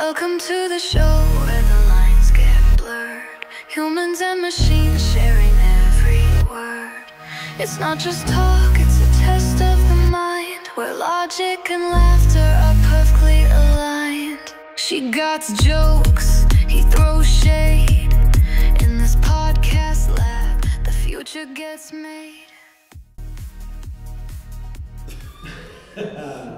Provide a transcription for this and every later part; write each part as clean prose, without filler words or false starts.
Welcome to the show where the lines get blurred. Humans and machines sharing every word. It's not just talk, it's a test of the mind, where logic and laughter are perfectly aligned. She got jokes, he throws shade. In this podcast lab, the future gets made.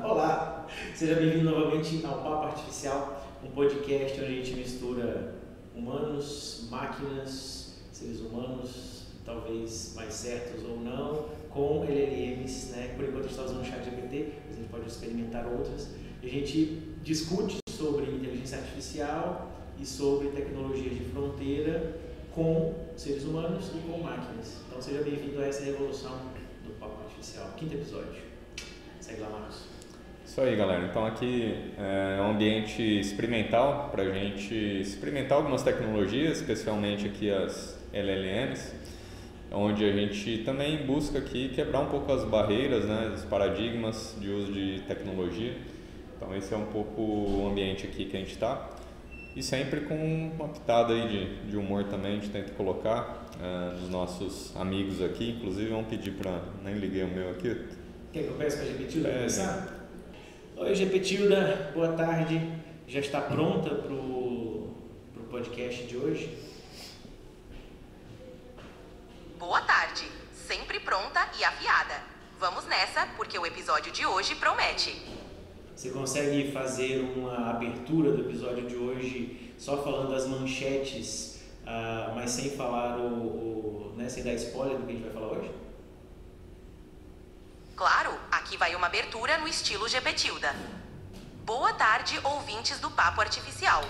Olá, seja bem-vindo novamente ao Papo Artificial, um podcast onde a gente mistura humanos, máquinas, seres humanos, talvez mais certos ou não, com LLMs, né? Por enquanto a gente está usando o ChatGPT, mas a gente pode experimentar outras. A gente discute sobre inteligência artificial e sobre tecnologias de fronteira com seres humanos e com máquinas. Então seja bem-vindo a essa revolução do Papo Artificial, quinto episódio. Segue lá, Marcos. Isso aí, galera. Então aqui é um ambiente experimental para a gente experimentar algumas tecnologias, especialmente aqui as LLMs, onde a gente também busca aqui quebrar um pouco as barreiras, né, os paradigmas de uso de tecnologia. Então esse é um pouco o ambiente aqui que a gente está. E sempre com uma pitada aí de humor também, a gente tenta colocar dos nossos amigos aqui. Inclusive vamos pedir para... nem liguei o meu aqui. Quer que eu peça para a GPTilda começar? Oi, GPTilda, boa tarde. Já está pronta para o podcast de hoje? Boa tarde, sempre pronta e afiada. Vamos nessa, porque o episódio de hoje promete. Você consegue fazer uma abertura do episódio de hoje só falando as manchetes, mas sem falar né, sem dar spoiler do que a gente vai falar hoje? Claro, aqui vai uma abertura no estilo GPTilda. Boa tarde, ouvintes do Papo Artificial.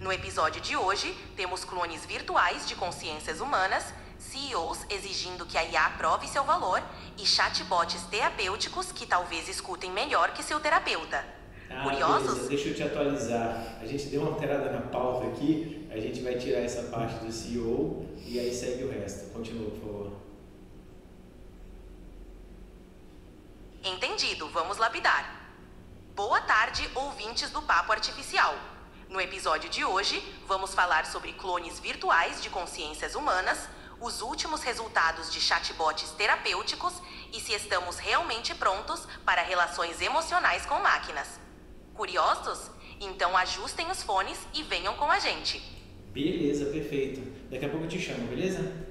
No episódio de hoje, temos clones virtuais de consciências humanas, CEOs exigindo que a IA prove seu valor e chatbots terapêuticos que talvez escutem melhor que seu terapeuta. Curiosos? Beleza. Deixa eu te atualizar. A gente deu uma alterada na pauta aqui, a gente vai tirar essa parte do CEO e aí segue o resto. Continua, por favor. Entendido, vamos lapidar. Boa tarde, ouvintes do Papo Artificial. No episódio de hoje, vamos falar sobre clones virtuais de consciências humanas, os últimos resultados de chatbots terapêuticos e se estamos realmente prontos para relações emocionais com máquinas. Curiosos? Então ajustem os fones e venham com a gente. Beleza, perfeito. Daqui a pouco eu te chamo, beleza?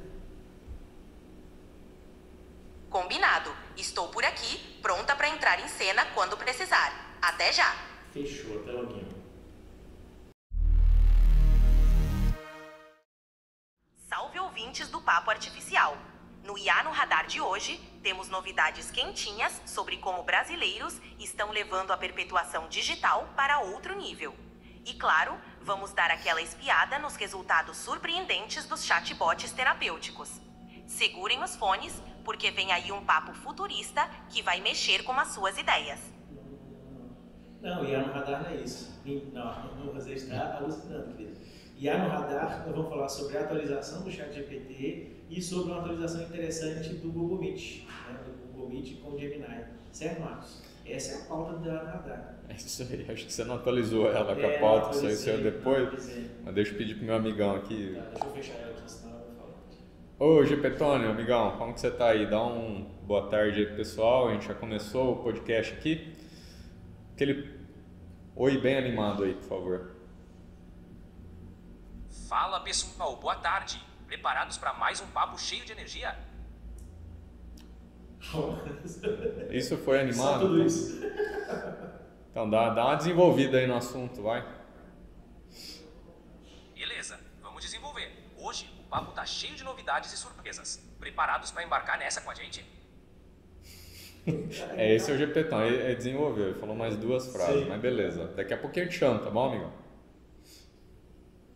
Combinado. Estou por aqui, pronta para entrar em cena quando precisar. Até já! Fechou, até logo. Salve ouvintes do Papo Artificial! No IA no Radar de hoje, temos novidades quentinhas sobre como brasileiros estão levando a perpetuação digital para outro nível. E claro, vamos dar aquela espiada nos resultados surpreendentes dos chatbots terapêuticos. Segurem os fones, porque vem aí um papo futurista que vai mexer com as suas ideias. Não, IA no Radar não é isso. Não, você está alucinando, querido. IA no Radar, nós vamos falar sobre a atualização do ChatGPT e sobre uma atualização interessante do Google Meet, né, do Google Meet com o Gemini. Certo, Marcos? Essa é a pauta do IA no Radar. É isso aí, acho que você não atualizou ela com a pauta, isso aí saiu depois. Mas deixa eu pedir pro meu amigão aqui. Tá, deixa eu fechar ela aqui, senão eu vou falar. Ô Gepetônio, amigão, como que você tá aí? Dá um boa tarde aí pro pessoal, a gente já começou o podcast aqui. Aquele oi bem animado aí, por favor. Fala pessoal, boa tarde. Preparados para mais um papo cheio de energia? Isso foi animado? Só tudo isso. Então dá uma desenvolvida aí no assunto, vai. Beleza, vamos desenvolver. Hoje o papo tá cheio de novidades e surpresas. Preparados para embarcar nessa com a gente? Esse é o Gepetão, ele desenvolveu, ele falou mais duas frases, Sim. mas beleza. Daqui a pouquinho eu te chamo, tá bom, amigão?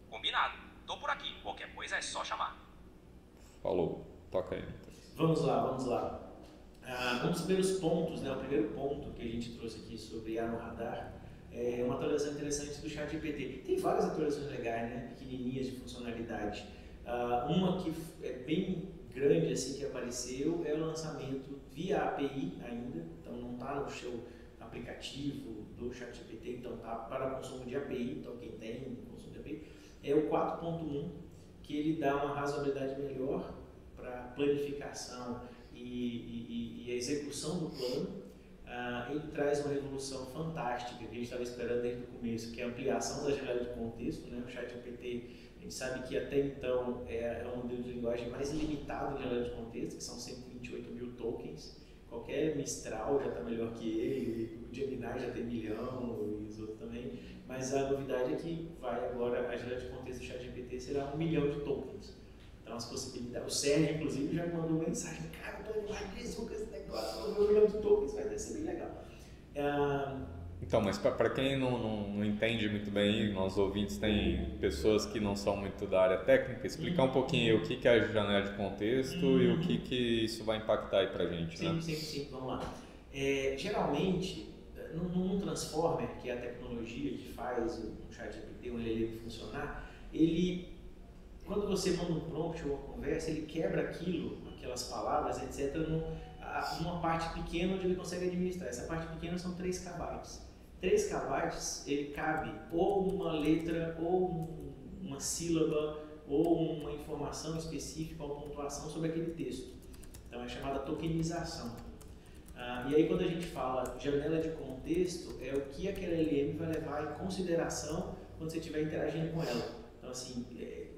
Combinado. Tô por aqui. Qualquer coisa é só chamar. Falou, toca aí. Vamos lá. Um dos primeiros pontos, né, o primeiro ponto que a gente trouxe aqui sobre IA no Radar é uma atualização interessante do ChatGPT. Tem várias atualizações legais, né, pequenininhas de funcionalidade. Uma que é bem grande assim que apareceu é o lançamento via API ainda, então não está no show, tá aplicativo do ChatGPT, então tá para consumo de API, então quem tem consumo de API, é o 4.1, que ele dá uma razoabilidade melhor para planificação e a execução do plano. Ele traz uma revolução fantástica que a gente estava esperando desde o começo, que é a ampliação da janela de contexto, né? O ChatGPT, a gente sabe que até então é um modelo de linguagem mais limitado de janela de contexto, que são 128 mil tokens. Qualquer Mistral já está melhor que ele, o Gemini já tem 1 milhão e os outros também, mas a novidade é que agora a janela de contexto do ChatGPT será 1 milhão de tokens. Então as possibilidades, o Sérgio inclusive já mandou mensagem, cara, eu tô animado de com esse negócio, 1 milhão de tokens vai ser bem legal. Então, mas para quem não entende muito bem, nossos ouvintes têm pessoas que não são muito da área técnica, explicar um pouquinho o que é a janela de contexto e o que isso vai impactar aí para a gente, sim, né? Sim, vamos lá. Geralmente, num Transformer, que é a tecnologia que faz o ChatGPT, o LLM funcionar, quando você manda um prompt ou uma conversa, ele quebra aquelas palavras, etc., numa parte pequena onde ele consegue administrar. Essa parte pequena são 3 KB. 3 KB, ele cabe ou uma letra, ou uma sílaba, ou uma informação específica, ou pontuação sobre aquele texto. Então é chamada tokenização. E aí quando a gente fala janela de contexto, é o que aquela LLM vai levar em consideração quando você estiver interagindo com ela. Então assim,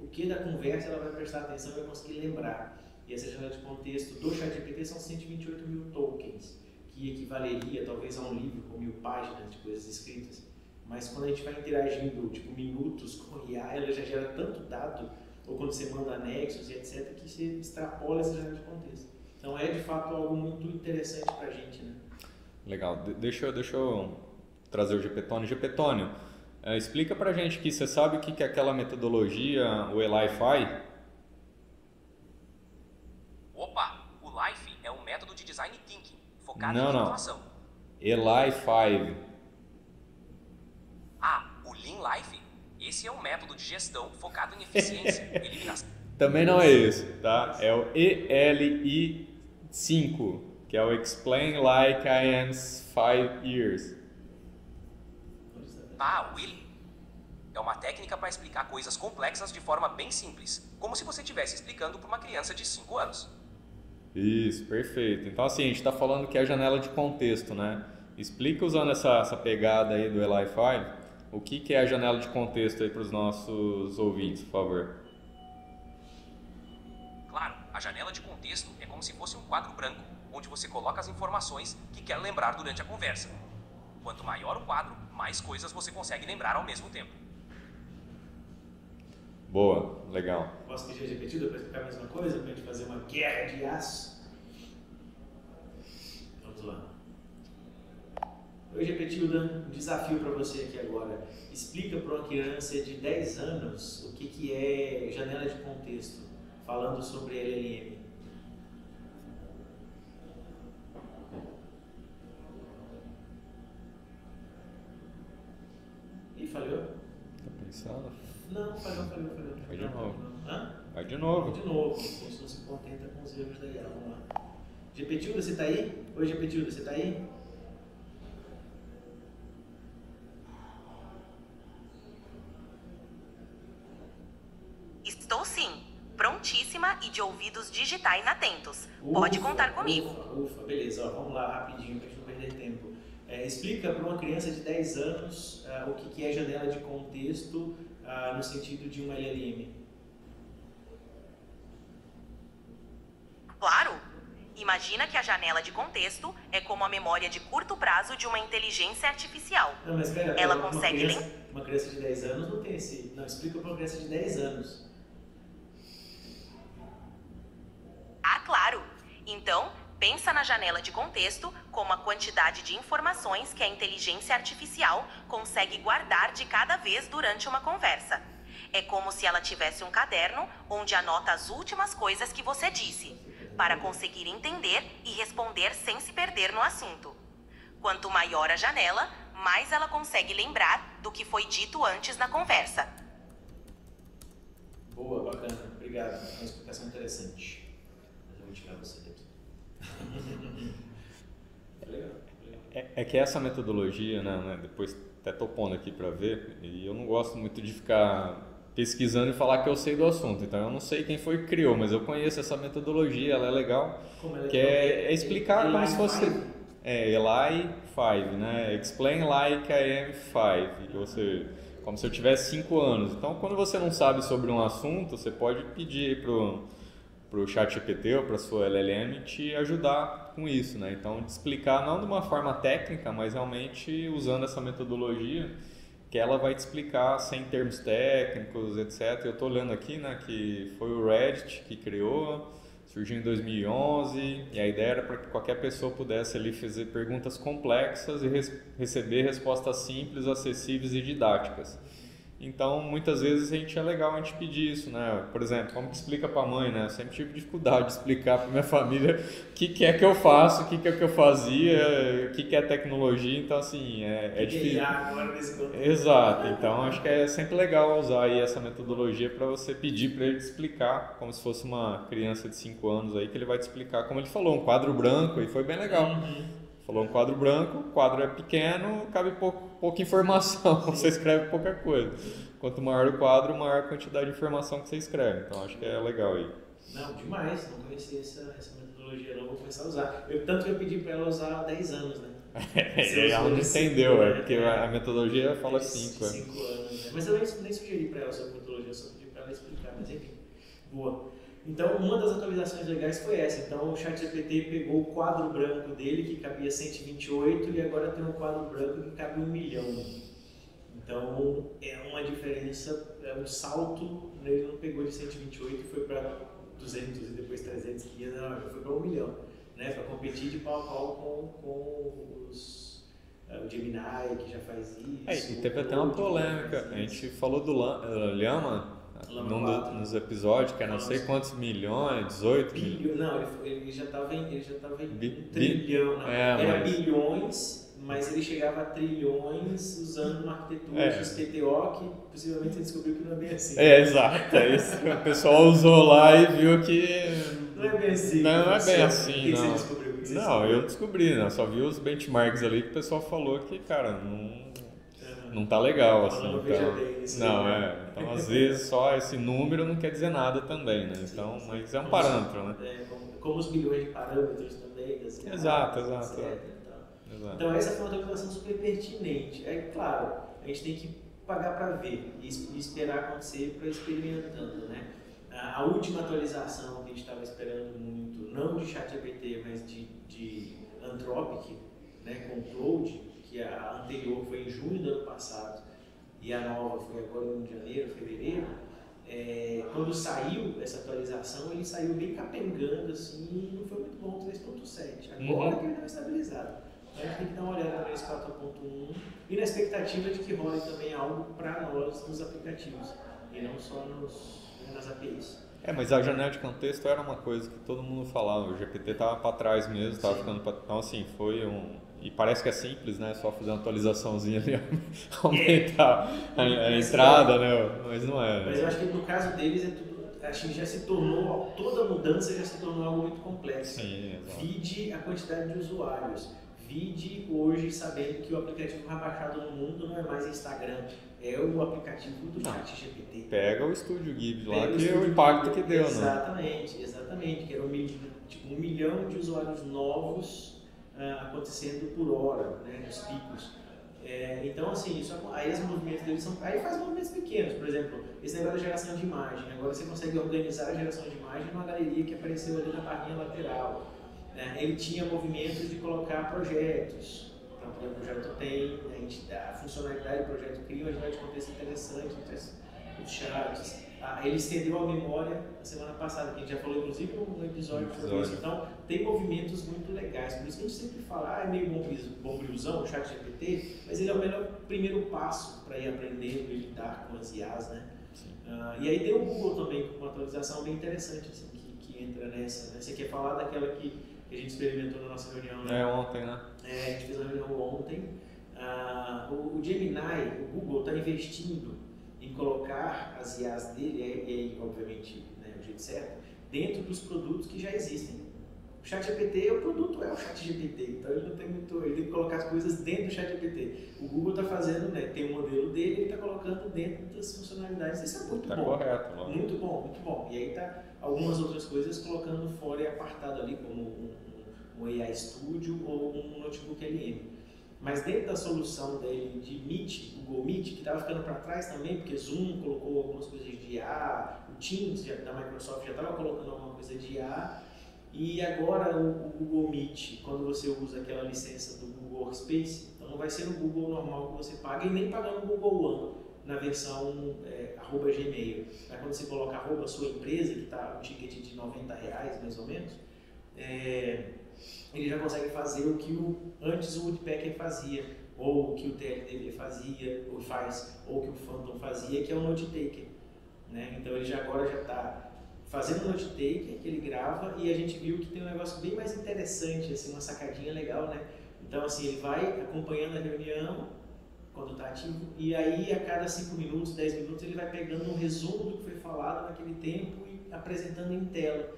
o que da conversa ela vai prestar atenção e vai conseguir lembrar. E essa janela de contexto do ChatGPT são 128 mil tokens, que equivaleria talvez a um livro com 1000 páginas de coisas escritas. Mas quando a gente vai interagindo, tipo, minutos com IA, ela já gera tanto dado, ou quando você manda anexos e etc., que você extrapola essa janela de contexto. Então é de fato algo muito interessante para a gente, né? Legal. Deixa eu trazer o GPTônio. GPTônio, explica pra gente que você sabe o que é aquela metodologia, o Eli5? Opa, o Life é um método de design thinking focado em inovação. Eli5. O Lean Life? Esse é um método de gestão focado em eficiência, eliminação. Também não é esse, tá? É o ELI5, que é o Explain Like I Am 5 Years. Willy. É uma técnica para explicar coisas complexas de forma bem simples, como se você estivesse explicando para uma criança de 5 anos. Isso, perfeito. Então assim, a gente está falando que é a janela de contexto, né? Explica usando essa pegada aí do Eli5, o que é a janela de contexto aí para os nossos ouvintes, por favor. Claro, a janela de contexto é como se fosse um quadro branco, onde você coloca as informações que quer lembrar durante a conversa. Quanto maior o quadro, mais coisas você consegue lembrar ao mesmo tempo. Boa, legal. Posso pedir repetido para explicar a mesma coisa, para a gente fazer uma guerra de aço? Vamos lá. Oi, Gepetilda, um desafio para você aqui agora. Explica para uma criança de 10 anos o que é janela de contexto, falando sobre LLM. Ih, falhou? Tá pensando? Não, falhou. Vai de novo. Hã? Vai de novo. De novo, a gente não se contenta com os erros da IA. Vamos lá. Gepetilda, você tá aí? Oi, Gepetilda, você tá aí? Estou sim, prontíssima e de ouvidos digitais atentos. Pode contar comigo. Ufa, beleza. Vamos lá, rapidinho, para a gente não perder tempo. Explica para uma criança de 10 anos o que é janela de contexto no sentido de uma LLM. Claro! Imagina que a janela de contexto é como a memória de curto prazo de uma inteligência artificial. Não, mas espera, Ela consegue uma criança de 10 anos não tem esse... Não, explica para uma criança de 10 anos. Claro! Então, pensa na janela de contexto como a quantidade de informações que a inteligência artificial consegue guardar de cada vez durante uma conversa. É como se ela tivesse um caderno onde anota as últimas coisas que você disse, para conseguir entender e responder sem se perder no assunto. Quanto maior a janela, mais ela consegue lembrar do que foi dito antes na conversa. Boa, bacana. Obrigado. É uma explicação interessante. Mas eu vou tirar você daqui. É legal. É que essa metodologia, né, depois até tô pondo aqui para ver, e eu não gosto muito de ficar pesquisando e falar que eu sei do assunto, então eu não sei quem foi que criou, mas eu conheço essa metodologia, ela é legal, Como ela que é explicar como se fosse Eli 5? Eli 5, né? Explain like I am 5, ou seja, como se eu tivesse 5 anos. Então, quando você não sabe sobre um assunto, você pode pedir pro ChatGPT ou para sua LLM te ajudar com isso, né? Então, te explicar não de uma forma técnica, mas realmente usando essa metodologia que ela vai te explicar sem termos técnicos, etc. Eu estou olhando aqui, né, que foi o Reddit que criou, surgiu em 2011 e a ideia era para que qualquer pessoa pudesse ali fazer perguntas complexas e receber respostas simples, acessíveis e didáticas. Então, muitas vezes é legal a gente pedir isso, né? Por exemplo, como que explica para a mãe, né? Eu sempre tive dificuldade de explicar para minha família o que é que eu faço, o que é que eu fazia, o que é tecnologia. Então, assim, é difícil. Exato. Então, acho que é sempre legal usar aí essa metodologia para você pedir para ele te explicar, como se fosse uma criança de 5 anos aí, que ele vai te explicar, como ele falou, um quadro branco, e foi bem legal. Falou um quadro branco, o quadro é pequeno, cabe pouca informação, você escreve pouca coisa. Quanto maior o quadro, maior a quantidade de informação que você escreve. Então, acho que é legal aí. Não, demais. Não conhecia essa metodologia, não vou começar a usar. Tanto que eu pedi para ela usar há 10 anos, né? E ela não entendeu, porque a metodologia fala 5. 5 anos, né? Mas eu nem sugeri para ela sobre metodologia, eu só pedi para ela explicar, mas enfim, boa. Então, uma das atualizações legais foi essa. Então, o ChatGPT pegou o quadro branco dele, que cabia 128, e agora tem um quadro branco que cabe 1 milhão. Então, é uma diferença, é um salto, ele não pegou de 128 e foi para 200 e depois 300, 500, não, foi para 1 milhão, né? Para competir de pau a pau com o Gemini, que já faz isso. E teve até uma polêmica, a gente falou do Llama, nos episódios, que é não sei quantos milhões, 18 milhões. Não, ele já estava em trilhão, não. Era bilhões, mas ele chegava a trilhões usando uma arquitetura XPTO que possivelmente você descobriu que não é bem assim. Exato, é isso. O pessoal usou lá e viu que não é bem assim. Não é bem assim, o que não. Você descobriu? Não, eu descobri, né? Só vi os benchmarks ali que o pessoal falou que, cara, não tá legal, assim. Então, às vezes só esse número não quer dizer nada também, né? Então, mas é um parâmetro, né? Como os bilhões de parâmetros também. Assim, exato. Então, essa foi uma atualização super pertinente. É claro, a gente tem que pagar para ver e esperar acontecer para experimentando, né? A última atualização que a gente estava esperando muito, não de ChatGPT, mas de Anthropic, né, com Claude, que a anterior foi em junho do ano passado e a nova foi agora em janeiro, fevereiro. Quando saiu essa atualização, ele saiu bem capengando, assim, não foi muito bom, 3.7. Agora que ele deu estabilizado. Então a gente tem que dar uma olhada para esse 4.1 e na expectativa de que role também algo para nós nos aplicativos e não só nas APIs. Mas a janela de contexto era uma coisa que todo mundo falava, o GPT estava para trás mesmo, estava ficando para... Então, assim, foi E parece que é simples, né? Só fazer uma atualizaçãozinha ali, aumentar a entrada, né? Mas não é. Mas eu acho que no caso deles é tudo... Acho que já se tornou... Toda mudança já se tornou algo muito complexo. Sim, exato. Vide a quantidade de usuários. Vide hoje sabendo que o aplicativo mais baixado no mundo não é mais Instagram, é o aplicativo do ChatGPT. Pega o Estúdio Ghibli lá, que é o impacto que deu, exatamente, né? Exatamente, que era 1 milhão de usuários novos acontecendo por hora, né, nos picos. Então, assim, aí os movimentos deles são... Aí faz movimentos pequenos, por exemplo, esse negócio da geração de imagem. Agora você consegue organizar a geração de imagem numa galeria que apareceu ali na barrinha lateral. Ele tinha movimentos de colocar projetos. Então, o projeto tem a funcionalidade do projeto cria uma janela de contexto interessante, os chats. Ele estendeu a memória na semana passada, que a gente já falou inclusive no episódio sobre isso. Então, tem movimentos muito legais. Por isso que a gente sempre fala, é meio bombriozão o ChatGPT, mas ele é o melhor primeiro passo para ir aprendendo e lidar com as IAs, né? E aí tem o Google também com uma atualização bem interessante, assim, que entra nessa, né? Você quer falar daquela que a gente experimentou na nossa reunião, né? Ontem, né? A gente fez uma reunião ontem. O Gemini, o Google está investindo em colocar as IAs dele, e obviamente, né, o jeito certo, dentro dos produtos que já existem. O ChatGPT, o produto é o ChatGPT, então ele não tem muito, ele tem que colocar as coisas dentro do ChatGPT. O Google está fazendo, né, tem um modelo dele, ele está colocando dentro das funcionalidades. Isso é muito bom. Correto, mano. Muito bom, muito bom. E aí tá algumas outras coisas colocando fora e apartado ali, como um AI Studio ou um notebook LM. Mas dentro da solução dele de Meet, Google Meet, que estava ficando para trás também, porque Zoom colocou algumas coisas de IA, o Teams da Microsoft já estava colocando alguma coisa de IA, e agora o Google Meet, quando você usa aquela licença do Google Workspace, então não vai ser no Google normal que você paga e nem pagando o Google One na versão @Gmail. Aí quando você coloca @sua empresa, que está um ticket de R$90 mais ou menos, ele já consegue fazer o que antes o Woodpecker fazia, ou o que o TLDB fazia, ou faz, ou o que o Phantom fazia, que é o Note Taker, né? Então ele agora já está fazendo o Note Taker, que ele grava, e a gente viu que tem um negócio bem mais interessante, assim, uma sacadinha legal, né? Então assim, ele vai acompanhando a reunião quando está ativo, e aí a cada 5 minutos, 10 minutos, ele vai pegando um resumo do que foi falado naquele tempo e apresentando em tela.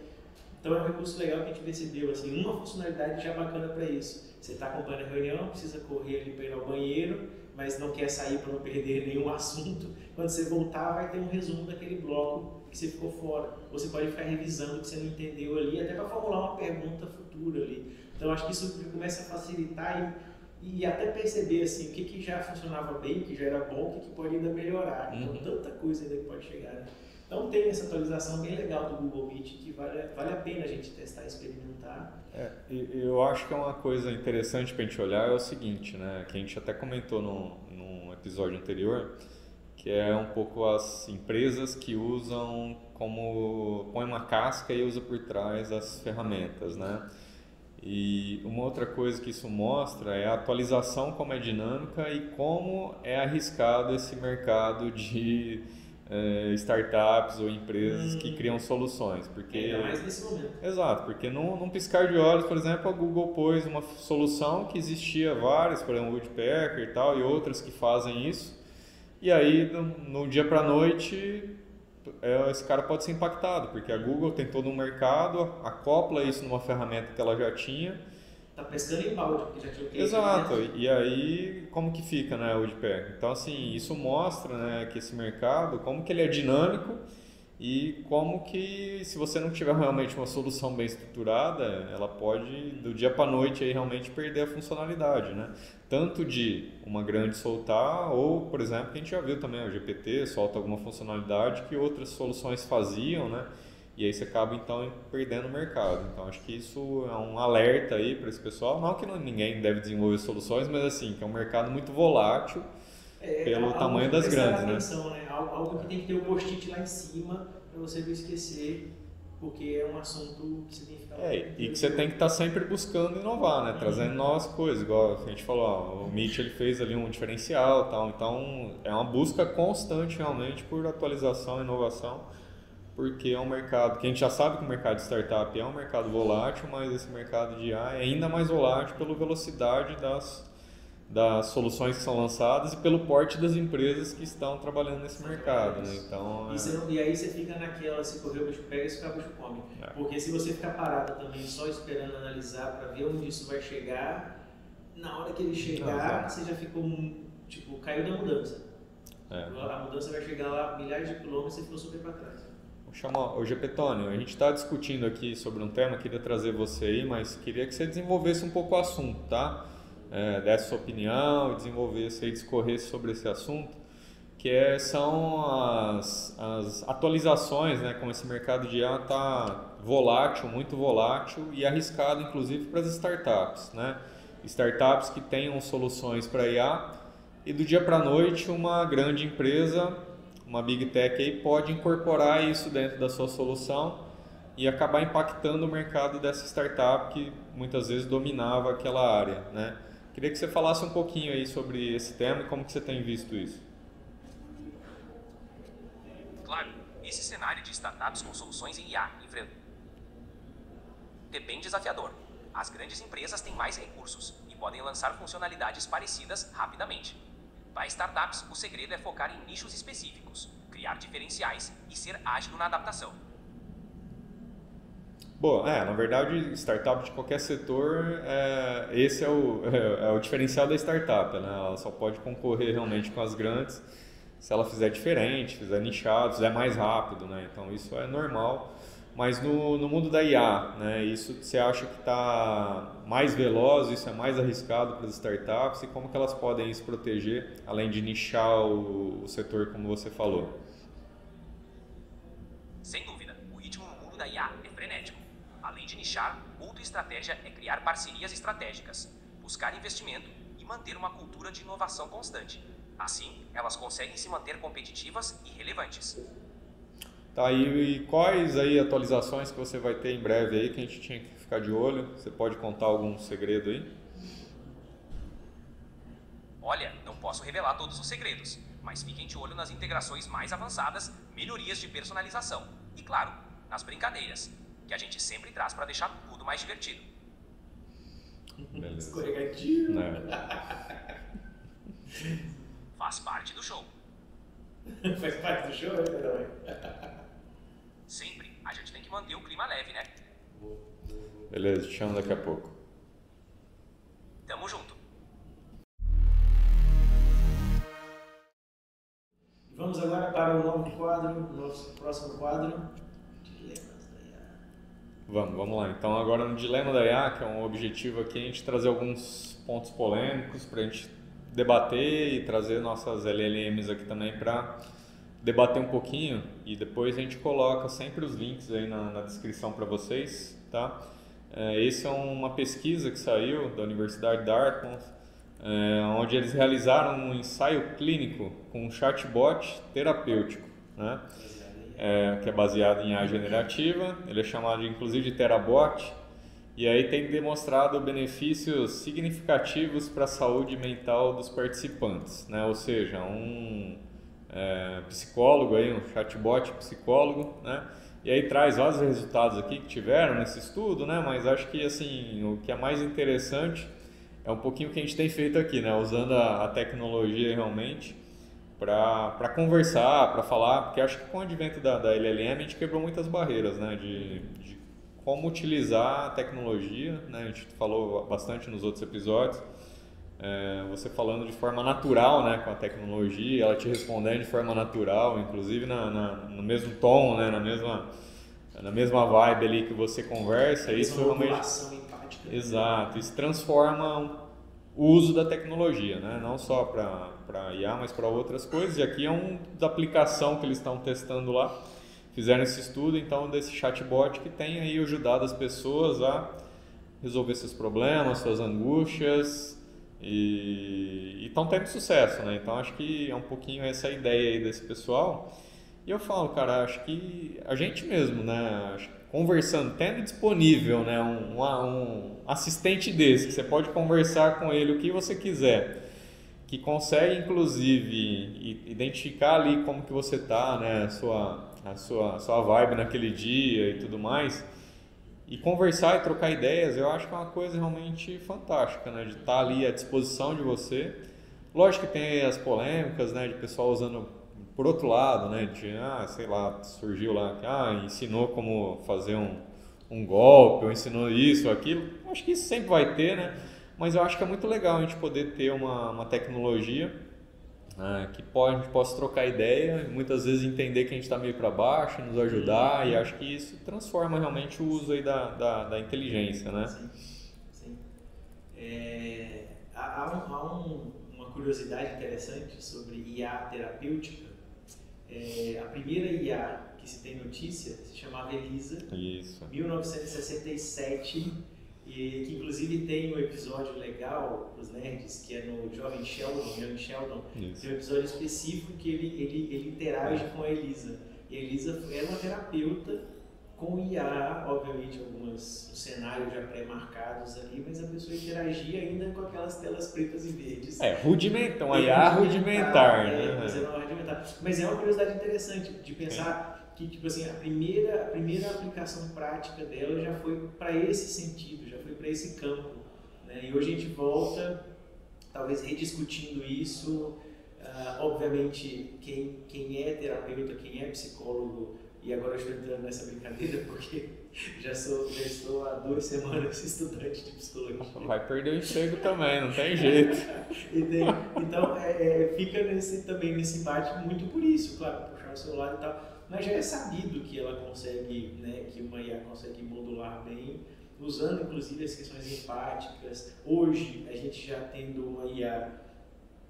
Então é um recurso legal que a gente percebeu, assim, uma funcionalidade já bacana para isso. Você está acompanhando a reunião, precisa correr ali para ir ao banheiro, mas não quer sair para não perder nenhum assunto. Quando você voltar, vai ter um resumo daquele bloco que você ficou fora. Ou você pode ficar revisando o que você não entendeu ali, até para formular uma pergunta futura ali. Então acho que isso começa a facilitar e até perceber assim, o que já funcionava bem, o que já era bom, o que pode ainda melhorar. Então tanta coisa ainda que pode chegar, né? Então tem essa atualização bem legal do Google Meet que vale a pena a gente testar e experimentar. Eu acho que é uma coisa interessante para a gente olhar é o seguinte, né, que a gente até comentou num episódio anterior, que é um pouco as empresas que usam põe uma casca e usa por trás as ferramentas, né? E uma outra coisa que isso mostra é a atualização, como é dinâmica e como é arriscado esse mercado de startups ou empresas que criam soluções, porque ainda mais nesse momento. Exato, porque num piscar de olhos, por exemplo, a Google pôs uma solução que existia várias, por exemplo, Woodpecker e tal, e outras que fazem isso, e aí no dia para noite esse cara pode ser impactado, porque a Google tem todo um mercado, acopla isso numa ferramenta que ela já tinha. Tá pescando em balde, porque já tinha o que. Exato, e aí como que fica, né, o Woodpecker? Então assim, isso mostra, né, que esse mercado, como que ele é dinâmico e como que se você não tiver realmente uma solução bem estruturada, ela pode do dia para a noite aí realmente perder a funcionalidade, né? Tanto de uma grande soltar ou, por exemplo, que a gente já viu também, o GPT solta alguma funcionalidade que outras soluções faziam, né? E aí você acaba então perdendo o mercado. Então acho que isso é um alerta aí para esse pessoal. Não que ninguém deve desenvolver soluções, mas assim, que é um mercado muito volátil pelo tamanho das grandes, atenção, né? Algo que tem que ter o post-it lá em cima para você não esquecer, porque é um assunto que você tem que ficar... E que você tem que estar sempre buscando inovar, né? Trazendo novas coisas, igual a gente falou, ó, o Meet ele fez ali um diferencial, tal. Então é uma busca constante realmente por atualização e inovação, porque é um mercado que a gente já sabe que o mercado de startup é um mercado volátil, mas esse mercado de IA é ainda mais volátil pela velocidade das soluções que são lançadas e pelo porte das empresas que estão trabalhando nesse mercado, né? Então, e aí você fica naquela, se correr o bicho pega, se ficar o bicho come. Porque se você ficar parado também só esperando analisar para ver onde isso vai chegar, na hora que ele chegar, você já ficou, tipo, caiu da mudança. A mudança vai chegar lá milhares de quilômetros e você ficou super para trás. Ô Gepetônio, a gente está discutindo aqui sobre um tema, queria trazer você aí, mas queria que você desenvolvesse um pouco o assunto, tá? Desse sua opinião, desenvolvesse aí, discorresse sobre esse assunto, que são as atualizações, né? Como esse mercado de IA está volátil, muito volátil e arriscado, inclusive, para as startups, né? Startups que tenham soluções para IA e do dia para a noite uma grande empresa, uma Big Tech aí pode incorporar isso dentro da sua solução e acabar impactando o mercado dessa startup que muitas vezes dominava aquela área, né? Queria que você falasse um pouquinho aí sobre esse tema e como que você tem visto isso. Claro, esse cenário de startups com soluções em IA é bem desafiador. As grandes empresas têm mais recursos e podem lançar funcionalidades parecidas rapidamente. Para startups, o segredo é focar em nichos específicos, criar diferenciais e ser ágil na adaptação. Bom, na verdade, startup de qualquer setor, esse é o diferencial da startup, né? Ela só pode concorrer realmente com as grandes se ela fizer diferente, fizer nichado, fizer mais rápido, né? Então isso é normal. Mas no mundo da IA, né, isso você acha que está mais veloz, isso é mais arriscado para as startups, e como que elas podem se proteger, além de nichar o setor, como você falou? Sem dúvida, o ritmo no mundo da IA é frenético. Além de nichar, outra estratégia é criar parcerias estratégicas, buscar investimento e manter uma cultura de inovação constante. Assim, elas conseguem se manter competitivas e relevantes. Tá, e quais aí atualizações que você vai ter em breve aí que a gente tinha que ficar de olho? Você pode contar algum segredo aí? Olha, não posso revelar todos os segredos, mas fiquem de olho nas integrações mais avançadas, melhorias de personalização e, claro, nas brincadeiras, que a gente sempre traz para deixar tudo mais divertido. Beleza. Escorregadio. Faz parte do show. Faz parte do show, né? Sempre, a gente tem que manter o clima leve, né? Beleza, te chamo daqui a pouco. Tamo junto. Vamos agora para o novo quadro, nosso próximo quadro, Dilemas da IA. Vamos lá. Então agora no Dilema da IA, que é um objetivo aqui, a gente trazer alguns pontos polêmicos para a gente debater e trazer nossas LLMs aqui também para debater um pouquinho, e depois a gente coloca sempre os links aí na descrição para vocês, tá? Esse é uma pesquisa que saiu da Universidade de Dartmouth, onde eles realizaram um ensaio clínico com um chatbot terapêutico, né? Que é baseado em IA generativa. Ele é chamado inclusive de Terabot, e aí tem demonstrado benefícios significativos para a saúde mental dos participantes, né? Ou seja, um psicólogo, aí, um chatbot psicólogo, né? E aí traz vários resultados aqui que tiveram nesse estudo, né? Mas acho que assim, o que é mais interessante é um pouquinho o que a gente tem feito aqui, né? Usando a tecnologia realmente para conversar, para falar, porque acho que com o advento da LLM a gente quebrou muitas barreiras, né? De como utilizar a tecnologia, né? A gente falou bastante nos outros episódios. Você falando de forma natural, né, com a tecnologia, ela te respondendo de forma natural, inclusive no mesmo tom, né, na mesma vibe ali que você conversa, isso realmente... empática. Exato, isso transforma o uso da tecnologia, né, não só para IA, mas para outras coisas, e aqui é uma aplicação que eles estão testando lá, fizeram esse estudo, então, desse chatbot que tem aí ajudado as pessoas a resolver seus problemas, suas angústias, e estão tendo sucesso, né? Então acho que é um pouquinho essa a ideia aí desse pessoal. E eu falo, cara, acho que a gente mesmo, né? Conversando, tendo disponível, né, um assistente desse, que você pode conversar com ele o que você quiser, que consegue inclusive identificar ali como que você tá, né? A sua vibe naquele dia e tudo mais. E conversar e trocar ideias, eu acho que é uma coisa realmente fantástica, né? De estar ali à disposição de você. Lógico que tem as polêmicas, né? De pessoal usando por outro lado, né? De, sei lá, surgiu lá, ensinou como fazer um golpe, ou ensinou isso, aquilo. Acho que isso sempre vai ter, né? Mas eu acho que é muito legal a gente poder ter uma tecnologia que a gente possa trocar ideia, muitas vezes entender que a gente está meio para baixo, nos ajudar, e acho que isso transforma realmente o uso aí da inteligência, né? Sim. Há uma curiosidade interessante sobre IA terapêutica. A primeira IA que se tem notícia se chamava Elisa, Isso. 1967, e que inclusive tem um episódio legal para os nerds, que é no Jovem Sheldon, Young Sheldon. Isso. Tem um episódio específico que ele interage com a Elisa. E a Elisa era uma terapeuta com IA, obviamente alguns cenários já pré-marcados ali, mas a pessoa interagia ainda com aquelas telas pretas e verdes. Rudimentar, uma IA rudimentar, né? Mas é uma curiosidade interessante de pensar que, tipo assim, a primeira aplicação prática dela já foi para esse sentido, já foi para esse campo, né? E hoje a gente volta, talvez rediscutindo isso. Obviamente, quem é terapeuta, quem é psicólogo, E agora eu estou entrando nessa brincadeira porque já estou há 2 semanas estudante de psicologia. Vai perder o emprego também, não tem jeito. Então, fica também nesse embate muito por isso, claro, puxar o celular e tal. Mas já é sabido que ela consegue, né, que uma IA consegue modular bem, usando inclusive as questões empáticas. Hoje, a gente já tendo uma IA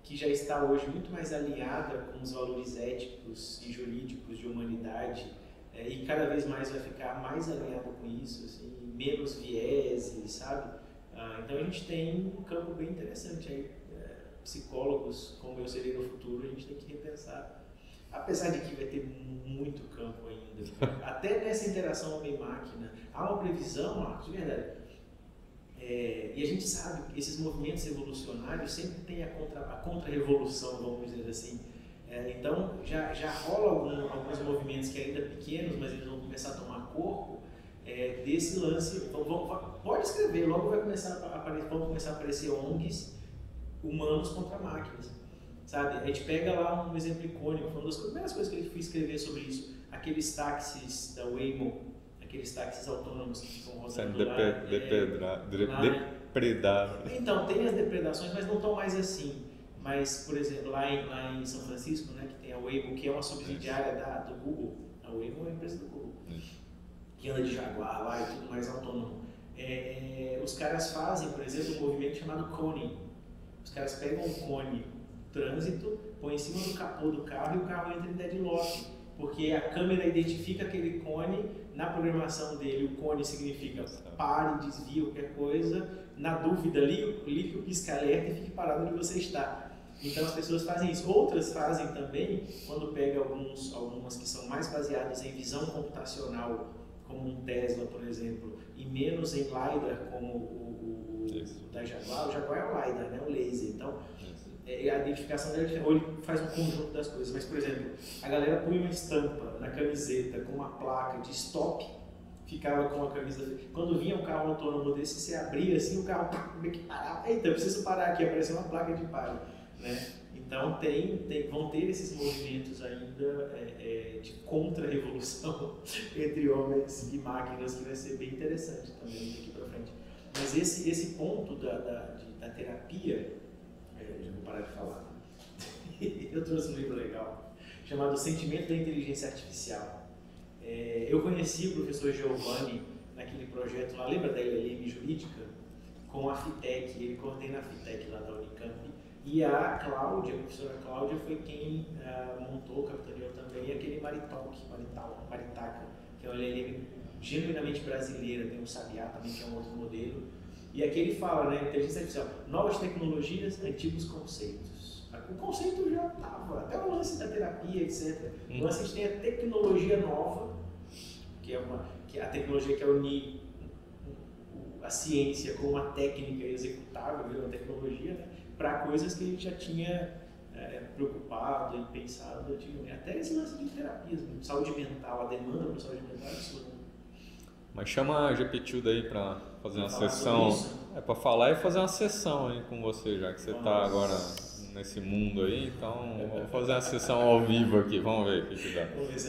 que já está hoje muito mais alinhada com os valores éticos e jurídicos de humanidade, e cada vez mais vai ficar mais alinhada com isso, assim, menos vieses, sabe? Então a gente tem um campo bem interessante aí. Psicólogos, como eu serei no futuro, a gente tem que repensar. Apesar de que vai ter muito campo ainda, até nessa interação homem-máquina, há uma previsão, Marcos, de verdade. E a gente sabe que esses movimentos evolucionários sempre têm a contra-revolução, vamos dizer assim. Então, já rola alguns movimentos que ainda pequenos, mas eles vão começar a tomar corpo desse lance. Pode escrever, logo vão começar a aparecer ONGs humanos contra máquinas, sabe? A gente pega lá um exemplo icônico, foi uma das primeiras coisas que eu fui escrever sobre isso, aqueles táxis da Waymo, aqueles táxis autônomos que ficam rodando depredados. Então, tem as depredações, mas não estão mais assim. Mas, por exemplo, lá em São Francisco, né, que tem a Waymo, que é uma subsidiária do Google. A Waymo é uma empresa do Google, que anda de Jaguar lá e tudo mais autônomo. Os caras fazem, por exemplo, um movimento chamado coning. Os caras pegam um cone trânsito, põem em cima do capô do carro e o carro entra em deadlock. Porque a câmera identifica aquele cone, na programação dele o cone significa pare, desvie qualquer coisa, na dúvida ligue o pisca-alerta e fique parado onde você está. Então as pessoas fazem isso. Outras fazem também, quando pega algumas que são mais baseadas em visão computacional, como um Tesla, por exemplo, e menos em LiDAR, como o da Jaguar. O Jaguar é o LiDAR, né? O laser. Então, a identificação dele, ou ele faz um conjunto das coisas. Mas, por exemplo, a galera põe uma estampa na camiseta com uma placa de stop, ficava com a camisa. Quando vinha um carro autônomo desse, você abria assim, o carro meio que parava. Eita, eu preciso parar aqui, apareceu uma placa de pare, né? Então vão ter esses movimentos ainda de contra-revolução entre homens e máquinas, que vai ser bem interessante também daqui para frente. Mas esse ponto da terapia, já vou parar de falar. Eu trouxe um livro legal chamado Sentimento da Inteligência Artificial. Eu conheci o professor Giovanni naquele projeto lá, lembra da LLM Jurídica? Com a FITEC, ele coordena a FITEC lá da Unicamp. E a Cláudia, a professora Cláudia, foi quem montou, capitaneou também aquele Maritaca, que é uma LLM genuinamente brasileira, tem o Sabiá também, que é um outro modelo. E aqui ele fala, né, inteligência artificial, novas tecnologias, antigos conceitos. O conceito já estava, até o lance da terapia, etc. Então a gente tem a tecnologia nova, que é a tecnologia que é unir a ciência com uma técnica executável, uma tecnologia, né, para coisas que a gente já tinha preocupado e pensado antigamente. Até esse lance de terapias, saúde mental, a demanda para saúde mental é absurda. Mas chama a GPT daí para fazer uma sessão. Para falar e fazer uma sessão aí com você, já que você está agora nesse mundo aí, então vou fazer uma sessão ao vivo aqui, vamos ver o que dá. Vamos ver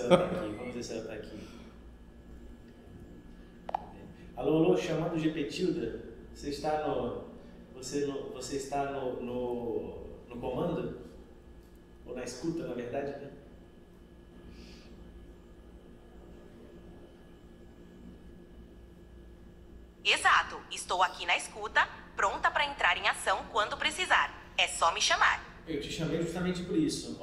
se ela está aqui, Alô, chamando GPTilda, você está no comando? Ou na escuta, na verdade, né? Exato, estou aqui na escuta, pronta para entrar em ação quando precisar. É só me chamar. Eu te chamei justamente por isso.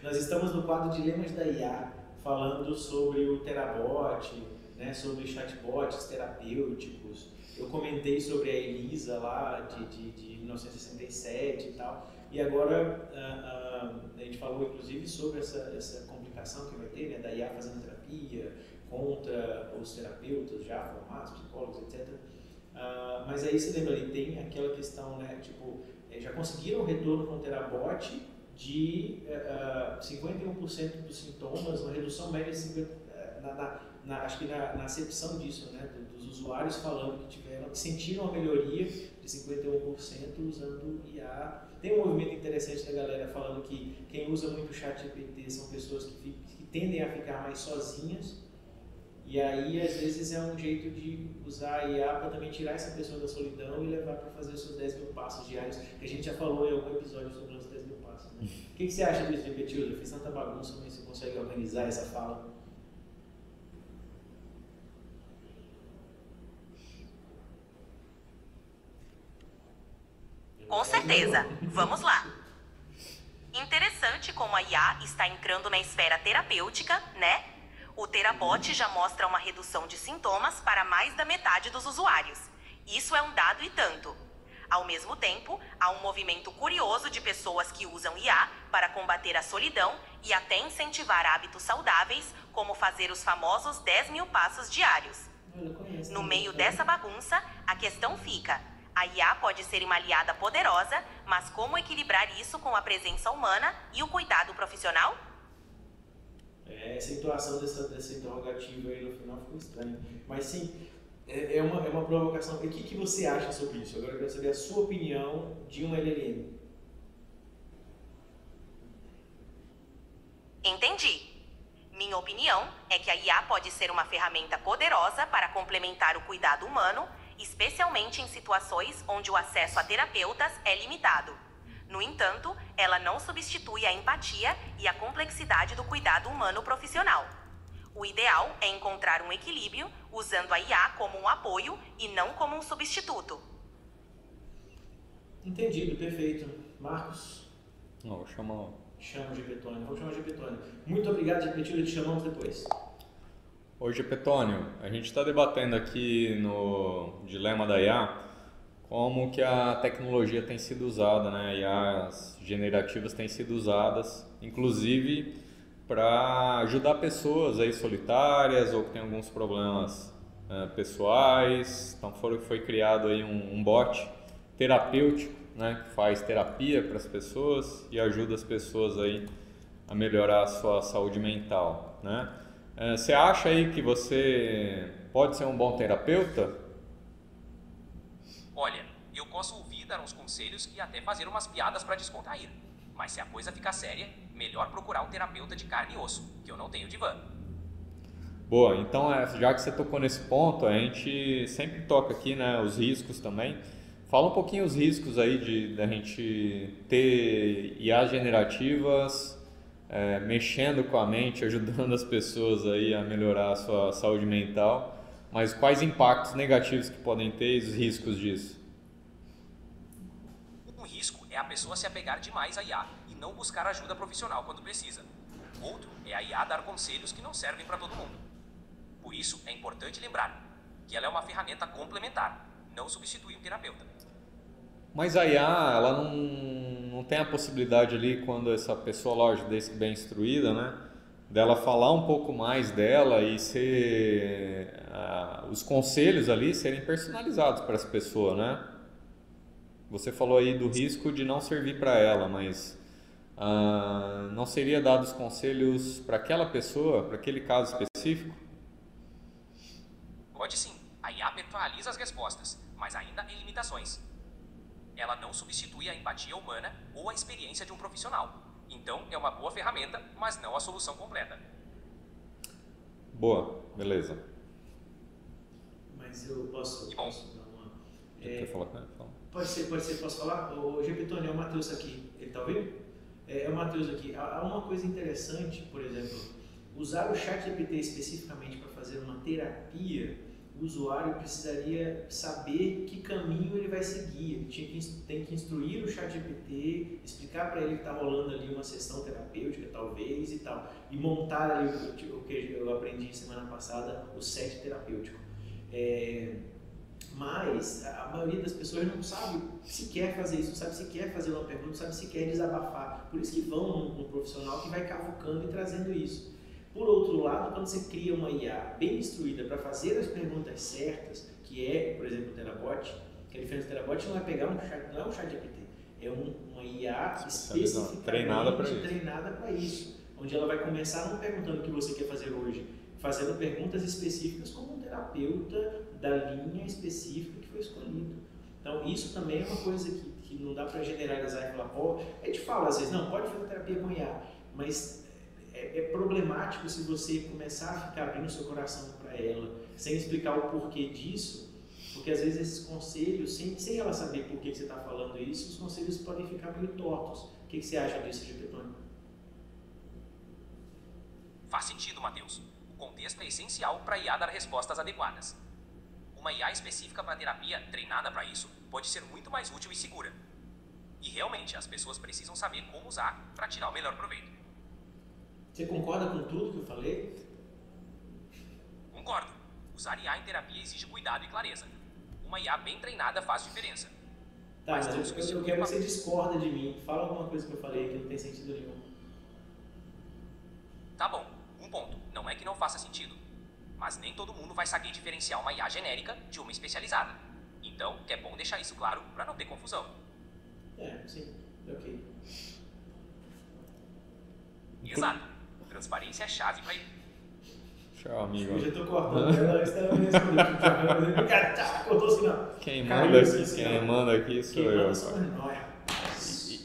Nós estamos no quadro Dilemas da IA, falando sobre o Terabot, né, sobre chatbots terapêuticos. Eu comentei sobre a Elisa lá de 1967 e tal. E agora a gente falou inclusive sobre essa complicação que vai ter, né, da IA fazendo terapia contra os terapeutas já formados, psicólogos, etc. Mas aí você lembra ali, tem aquela questão, né, tipo, já conseguiram o retorno com o Terabot de 51% dos sintomas, uma redução média de 50%, acho que na acepção disso, né, dos usuários falando que sentiram a melhoria de 51% usando IA. Tem um movimento interessante da galera falando que quem usa muito o ChatGPT são pessoas que tendem a ficar mais sozinhas, e aí às vezes é um jeito de usar a IA para também tirar essa pessoa da solidão e levar para fazer os seus 10 mil passos diários, que a gente já falou em algum episódio sobre os 10 mil passos. Né? O que você acha disso, Gepetilho? Eu fiz tanta bagunça, mas você consegue organizar essa fala? Com certeza. Vamos lá. Interessante como a IA está entrando na esfera terapêutica, né? O Therabot já mostra uma redução de sintomas para mais da metade dos usuários. Isso é um dado e tanto. Ao mesmo tempo, há um movimento curioso de pessoas que usam IA para combater a solidão e até incentivar hábitos saudáveis, como fazer os famosos 10 mil passos diários. No meio dessa bagunça, a questão fica: a IA pode ser uma aliada poderosa, mas como equilibrar isso com a presença humana e o cuidado profissional? Essa entoação dessa interrogativa aí no final ficou estranha. Mas sim, é uma provocação. E o que você acha sobre isso? Agora eu quero saber a sua opinião de um LLM. Entendi. Minha opinião é que a IA pode ser uma ferramenta poderosa para complementar o cuidado humano, especialmente em situações onde o acesso a terapeutas é limitado. No entanto, ela não substitui a empatia e a complexidade do cuidado humano profissional. O ideal é encontrar um equilíbrio usando a IA como um apoio e não como um substituto. Entendido, perfeito. Marcos? Não, vou chamar. Chama o Gepetônio. Vamos chamar o Gepetônio. Muito obrigado, Gepetilho. Te chamamos depois. Oi, Gepetônio. A gente está debatendo aqui no Dilema da IA como que a tecnologia tem sido usada, né? IAs generativas têm sido usadas, inclusive para ajudar pessoas aí solitárias ou que têm alguns problemas pessoais. Então foi criado aí um bot terapêutico, né? Que faz terapia para as pessoas e ajuda as pessoas aí a melhorar a sua saúde mental, né? Você acha aí que você pode ser um bom terapeuta? Olha, eu posso ouvir, dar uns conselhos e até fazer umas piadas para descontrair. Mas se a coisa ficar séria, melhor procurar um terapeuta de carne e osso, que eu não tenho divã. Boa, então já que você tocou nesse ponto, a gente sempre toca aqui, né, os riscos também. Fala um pouquinho os riscos aí da gente ter IA generativas mexendo com a mente, ajudando as pessoas aí a melhorar a sua saúde mental. Mas quais impactos negativos que podem ter e os riscos disso? Um risco é a pessoa se apegar demais à IA e não buscar ajuda profissional quando precisa. Outro é a IA dar conselhos que não servem para todo mundo. Por isso, é importante lembrar que ela é uma ferramenta complementar, não substitui um terapeuta. Mas a IA, ela não tem a possibilidade ali, quando essa pessoa, lógico, bem instruída, né? Dela falar um pouco mais dela e os conselhos ali serem personalizados para essa pessoa, né? Você falou aí do risco de não servir para ela, mas não seria dados conselhos para aquela pessoa, para aquele caso específico? Pode sim, a IA personaliza as respostas, mas ainda tem limitações. Ela não substitui a empatia humana ou a experiência de um profissional. Então, é uma boa ferramenta, mas não a solução completa. Boa, beleza. Mas eu posso dar uma... Quer falar com ele? Pode ser, posso falar? O Gepetônio, é o Matheus aqui. Ele está ouvindo? É o Matheus aqui. Há uma coisa interessante, por exemplo, usar o ChatGPT especificamente para fazer uma terapia, o usuário precisaria saber que caminho ele vai seguir. Ele tem que instruir o ChatGPT, explicar para ele que está rolando ali uma sessão terapêutica, talvez, e tal. E montar ali o que eu aprendi semana passada, o set terapêutico. Mas a maioria das pessoas não sabe se quer fazer isso, não sabe se quer fazer uma pergunta, não sabe se quer desabafar. Por isso que vão num profissional que vai cavucando e trazendo isso. Por outro lado, quando você cria uma IA bem instruída para fazer as perguntas certas, que é, por exemplo, o Therabot, que a diferença do Therabot não é pegar não é um chat GPT, é uma IA especificamente treinada para isso, onde ela vai começar não perguntando o que você quer fazer hoje, fazendo perguntas específicas como um terapeuta da linha específica que foi escolhido. Então, isso também é uma coisa que que não dá para generalizar e falar, pô, a gente fala às vezes, não, pode fazer terapia com IA, mas é problemático se você começar a ficar abrindo seu coração para ela, sem explicar o porquê disso, porque às vezes esses conselhos, sem ela saber por que você está falando isso, os conselhos podem ficar meio tortos. O que você acha disso, Gepetone? Faz sentido, Matheus. O contexto é essencial para a IA dar respostas adequadas. Uma IA específica para terapia, treinada para isso, pode ser muito mais útil e segura. E realmente, as pessoas precisam saber como usar para tirar o melhor proveito. Você concorda com tudo que eu falei? Concordo. Usar IA em terapia exige cuidado e clareza. Uma IA bem treinada faz diferença. Tá, mas eu quero que você discorda de mim. Fala alguma coisa que eu falei que não tem sentido nenhum. Tá bom, um ponto. Não é que não faça sentido. Mas nem todo mundo vai saber diferenciar uma IA genérica de uma especializada. Então, é bom deixar isso claro para não ter confusão. Sim. Ok. Exato. Transparência é a chave para ele. Tchau, amigo. Eu já tô cortando ela, estava me respondendo. Cara, cortou assim, não. Quem Caiu, manda aqui sou eu. Manda sou nós.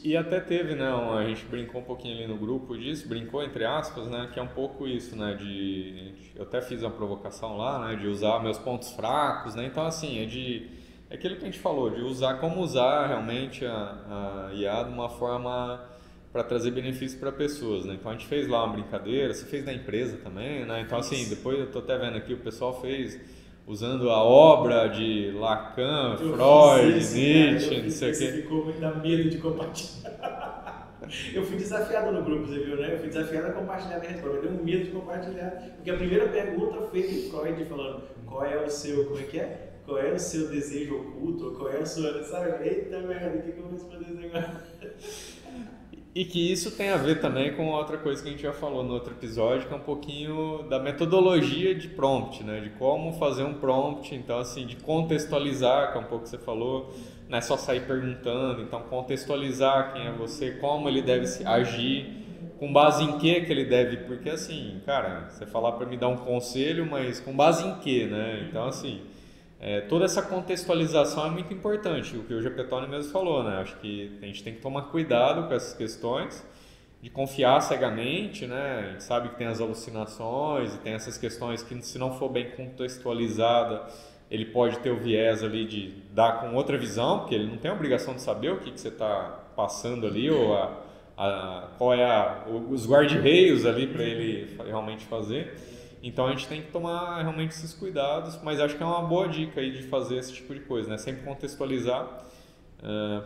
E até teve, né, a gente brincou um pouquinho ali no grupo disso, brincou entre aspas, né, que é um pouco isso, né, eu até fiz uma provocação lá, né, de usar meus pontos fracos, né, então assim, é aquilo que a gente falou, de usar, como usar realmente a IA de uma forma para trazer benefícios para pessoas, né, então a gente fez lá uma brincadeira, você fez na empresa também, né, então assim, depois eu tô até vendo aqui, o pessoal fez usando a obra de Lacan, Freud, Nietzsche, não sei o quê. Ficou muito dá medo de compartilhar. Eu fui desafiado no grupo, você viu, né? Eu fui desafiado a compartilhar minha resposta. Eu dei um medo de compartilhar. Porque a primeira pergunta foi de Freud falando qual é o seu, como é que é? Qual é o seu desejo oculto? Qual é a sua, sabe? Eita merda, o que eu vou responder esse negócio? E que isso tem a ver também com outra coisa que a gente já falou no outro episódio, que é um pouquinho da metodologia de prompt, né? De como fazer um prompt, então assim, de contextualizar, que é um pouco que você falou, não é só sair perguntando, então contextualizar quem é você, como ele deve agir, com base em que ele deve, porque assim, cara, você falar para me dar um conselho, mas com base em que, né? Então assim, toda essa contextualização é muito importante, o que o Gepetone mesmo falou, né? Acho que a gente tem que tomar cuidado com essas questões, de confiar cegamente, né? A gente sabe que tem as alucinações e tem essas questões que, se não for bem contextualizada, ele pode ter o viés ali de dar com outra visão, porque ele não tem a obrigação de saber o que você está passando ali, ou qual é os guarda-reios ali para ele realmente fazer. Então a gente tem que tomar realmente esses cuidados, mas acho que é uma boa dica aí de fazer esse tipo de coisa, né? Sempre contextualizar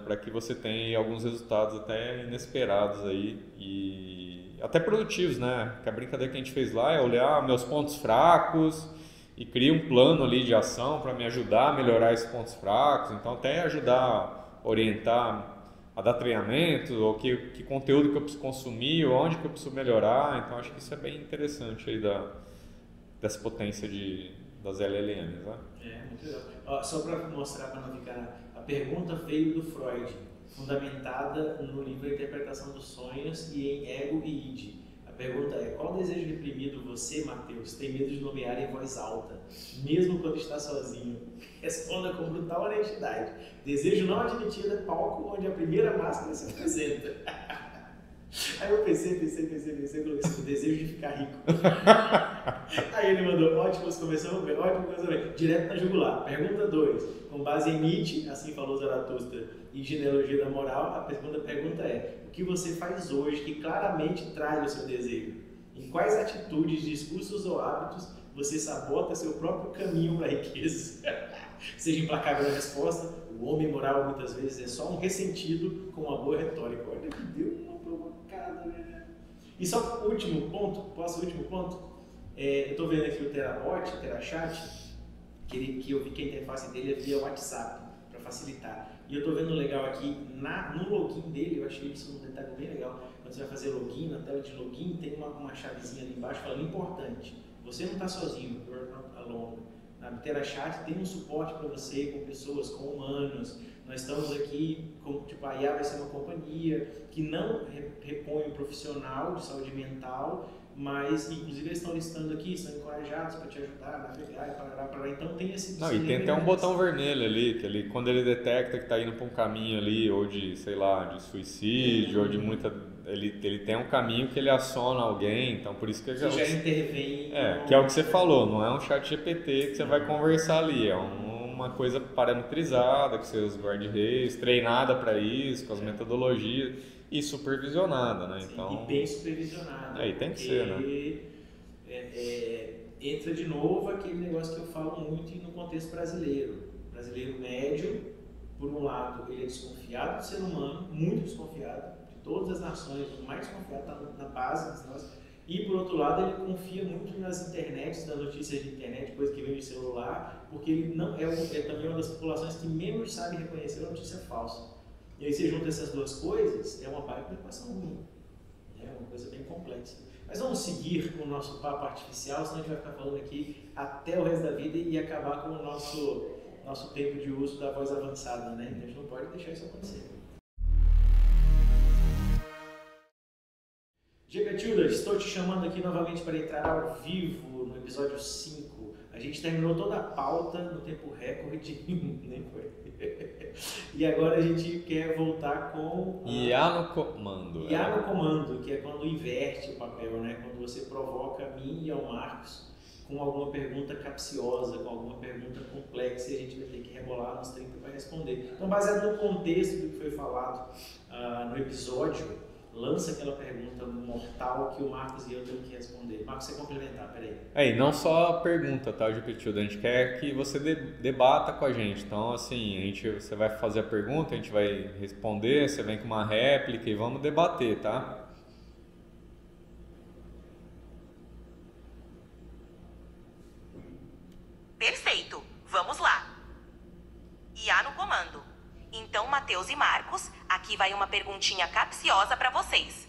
para que você tenha alguns resultados até inesperados aí e até produtivos, né? Que a brincadeira que a gente fez lá é olhar meus pontos fracos e criar um plano ali de ação para me ajudar a melhorar esses pontos fracos, então até ajudar a orientar, a dar treinamento, ou que conteúdo que eu preciso consumir, ou onde que eu preciso melhorar. Então acho que isso é bem interessante aí dessa potência das LLMs, né? Muito legal. Ó, só para mostrar, para não ficar, a pergunta veio do Freud, fundamentada no livro A Interpretação dos Sonhos e em Ego e Id. A pergunta é: qual desejo reprimido você, Matheus, tem medo de nomear em voz alta, mesmo quando está sozinho? Responda com brutal honestidade. Desejo não admitido é palco onde a primeira máscara se apresenta. Aí eu pensei, falei assim, o desejo de ficar rico. Aí ele mandou, ótimas, começamos bem, direto na jugular. Pergunta 2, com base em Nietzsche, assim falou Zaratustra, e genealogia da moral, a segunda pergunta é: o que você faz hoje que claramente traz o seu desejo? Em quais atitudes, discursos ou hábitos você sabota seu próprio caminho para a riqueza? Seja implacável na resposta, o homem moral muitas vezes é só um ressentido com uma boa retórica. Olha que deu uma provocada, né? E só o último ponto, eu estou vendo aqui o TeraChat, que eu vi que a interface dele é via WhatsApp, para facilitar. E eu estou vendo legal aqui, no login dele, eu achei isso um detalhe bem legal. Quando você vai fazer login, na tela de login tem uma chavezinha ali embaixo falando importante. Você não está sozinho, you're not alone. Na TeraChat tem um suporte para você com pessoas, com humanos. Nós estamos aqui, a IA vai ser uma companhia que não repõe o profissional de saúde mental, mas inclusive eles estão listando aqui, são encorajados para te ajudar a navegar e parará. Então tem esse... Não, e tem até um botão vermelho ali, que ele, quando ele detecta que está indo para um caminho ali, ou de, sei lá, de suicídio, ou de muita... Ele tem um caminho que ele aciona alguém, então por isso que... Você já intervém... que é o que você falou, não é um chat GPT que você vai conversar ali, é uma coisa parametrizada, com seus guarda-reis, treinada para isso, com as metodologias e supervisionada, né? Então, e bem supervisionada. Aí tem que ser, né? Entra de novo aquele negócio que eu falo muito no contexto brasileiro. Brasileiro médio, por um lado, ele é desconfiado do ser humano, muito desconfiado, de todas as nações, o mais desconfiado está na base das nossas. E por outro lado, ele confia muito nas internets, nas notícias de internet, coisa que vem de celular, porque ele não é também uma das populações que menos sabe reconhecer a notícia falsa. E aí você junta essas duas coisas, é uma baita equação ruim. É uma coisa bem complexa. Mas vamos seguir com o nosso papo artificial, senão a gente vai ficar falando aqui até o resto da vida e acabar com o nosso tempo de uso da voz avançada, né? Então a gente não pode deixar isso acontecer. Giga Tilda, estou te chamando aqui novamente para entrar ao vivo no episódio 5. A gente terminou toda a pauta no tempo recorde, nem foi. E agora a gente quer voltar com... IA no comando. IA no comando, que é quando inverte o papel, né? Quando você provoca a mim e ao Marcos com alguma pergunta capciosa, com alguma pergunta complexa, e a gente vai ter que rebolar nos 30 para responder. Então, baseado no contexto do que foi falado no episódio, lança aquela pergunta mortal que o Marcos e eu temos que responder. Marcos, você complementar, peraí. E não só a pergunta, tá, GPT? A gente quer que você debata com a gente. Então, assim, você vai fazer a pergunta, a gente vai responder, você vem com uma réplica e vamos debater, tá? Perfeito, vamos lá. IA no comando. Então, Matheus e Marcos, aqui vai uma perguntinha capciosa para vocês.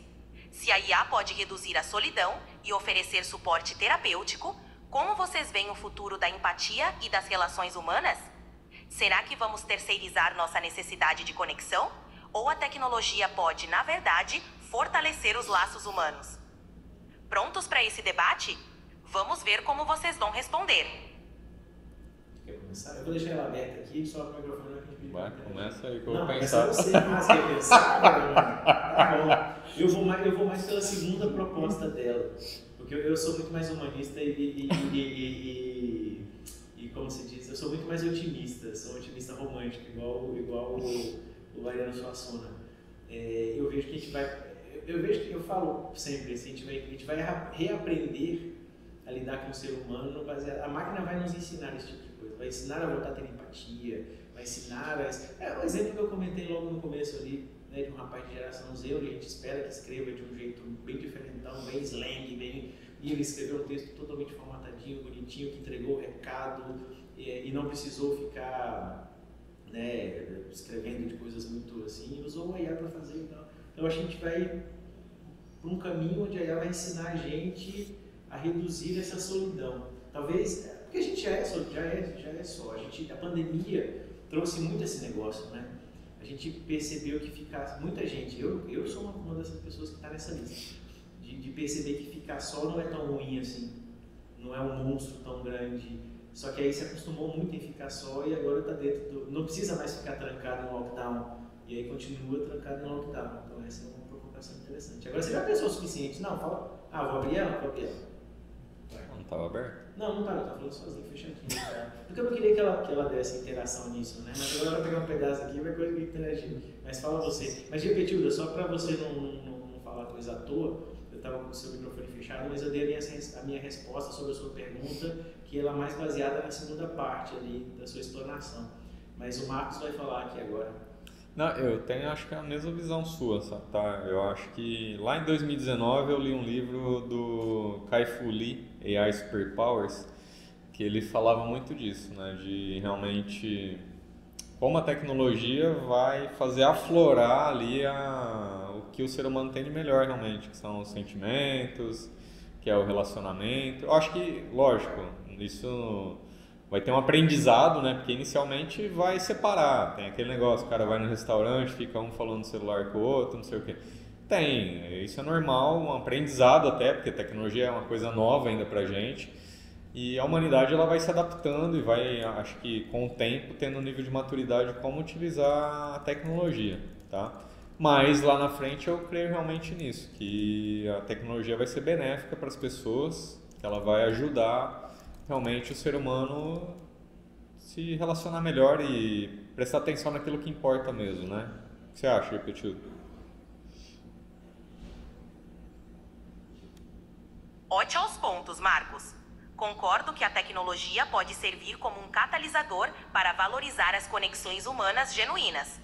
Se a IA pode reduzir a solidão e oferecer suporte terapêutico, como vocês veem o futuro da empatia e das relações humanas? Será que vamos terceirizar nossa necessidade de conexão? Ou a tecnologia pode, na verdade, fortalecer os laços humanos? Prontos para esse debate? Vamos ver como vocês vão responder. Quer começar? Eu vou deixar ela aberta aqui, só para o microfone aqui. Vai, começa aí que eu vou não, pensar. Não, você quer pensar, tá bom. Eu vou mais pela segunda proposta dela, porque eu sou muito mais humanista e como se diz, eu sou muito mais otimista, sou um otimista romântico, igual o Ariano Suassuna. Eu vejo que eu falo sempre assim, a gente vai reaprender a lidar com o ser humano, a máquina vai nos ensinar esse tipo de coisa, vai ensinar a voltar a ter empatia, vai ensinar o exemplo que eu comentei logo no começo ali, né, de um rapaz de geração Z, onde a gente espera que escreva de um jeito bem diferentão, bem slang, e ele escreveu um texto totalmente formatadinho, bonitinho, que entregou o recado e não precisou ficar, né, escrevendo de coisas muito assim, usou a IA para fazer e tal. Então a gente vai para um caminho onde a IA vai ensinar a gente a reduzir essa solidão. Talvez, porque a gente já é só. A pandemia trouxe muito esse negócio, né? A gente percebeu que ficar, muita gente, eu sou uma dessas pessoas que está nessa lista, de perceber que ficar só não é tão ruim assim, não é um monstro tão grande, só que aí se acostumou muito em ficar só e agora está dentro não precisa mais ficar trancado no lockdown, e aí continua trancado no lockdown. Então essa é uma provocação interessante. Agora você já pensou o suficiente? Não, fala, vou abrir ela? Vou abrir ela. Não estava aberto? Não estava falando sozinho, fechadinho. Tá? Porque eu não queria que ela desse interação nisso, né? Mas agora ela vai pegar um pedaço aqui e vai conseguir interagir. Mas fala você. Mas, Gepetilda, só para você não falar coisa à toa, eu estava com o seu microfone fechado, mas eu dei a minha resposta sobre a sua pergunta, que ela é mais baseada na segunda parte ali da sua explanação. Mas o Marcos vai falar aqui agora. Não, eu tenho, acho que é a mesma visão sua, tá? Eu acho que lá em 2019 eu li um livro do Kai-Fu Lee, AI Superpowers, que ele falava muito disso, né? De realmente como a tecnologia vai fazer aflorar ali o que o ser humano tem de melhor realmente, que são os sentimentos, que é o relacionamento. Eu acho que, lógico, isso vai ter um aprendizado, né? Porque inicialmente vai separar. Tem aquele negócio, o cara vai no restaurante, fica um falando no celular com o outro, não sei o quê. A tem. Isso é normal, um aprendizado até, porque tecnologia é uma coisa nova ainda pra gente. E a humanidade ela vai se adaptando e vai, acho que com o tempo, tendo um nível de maturidade de como utilizar a tecnologia, tá? Mas lá na frente eu creio realmente nisso, que a tecnologia vai ser benéfica para as pessoas, que ela vai ajudar realmente o ser humano se relacionar melhor e prestar atenção naquilo que importa mesmo, né? O que você acha, Repetido? Ótimo aos pontos, Marcos. Concordo que a tecnologia pode servir como um catalisador para valorizar as conexões humanas genuínas.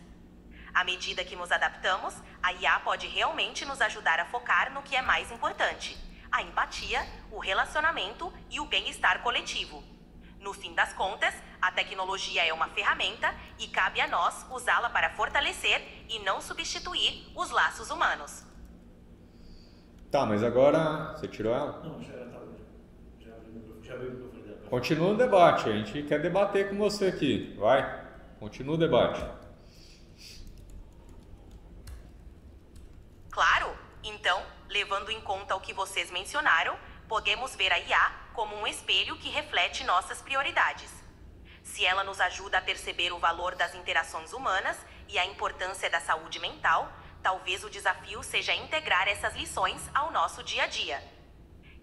À medida que nos adaptamos, a IA pode realmente nos ajudar a focar no que é mais importante: a empatia, o relacionamento e o bem-estar coletivo. No fim das contas, a tecnologia é uma ferramenta e cabe a nós usá-la para fortalecer e não substituir os laços humanos. Tá, mas agora você tirou ela? Não, já veio o microfone dela. Continua o debate, a gente quer debater com você aqui, vai, continua o debate. Claro! Então, levando em conta o que vocês mencionaram, podemos ver a IA como um espelho que reflete nossas prioridades. Se ela nos ajuda a perceber o valor das interações humanas e a importância da saúde mental, talvez o desafio seja integrar essas lições ao nosso dia a dia.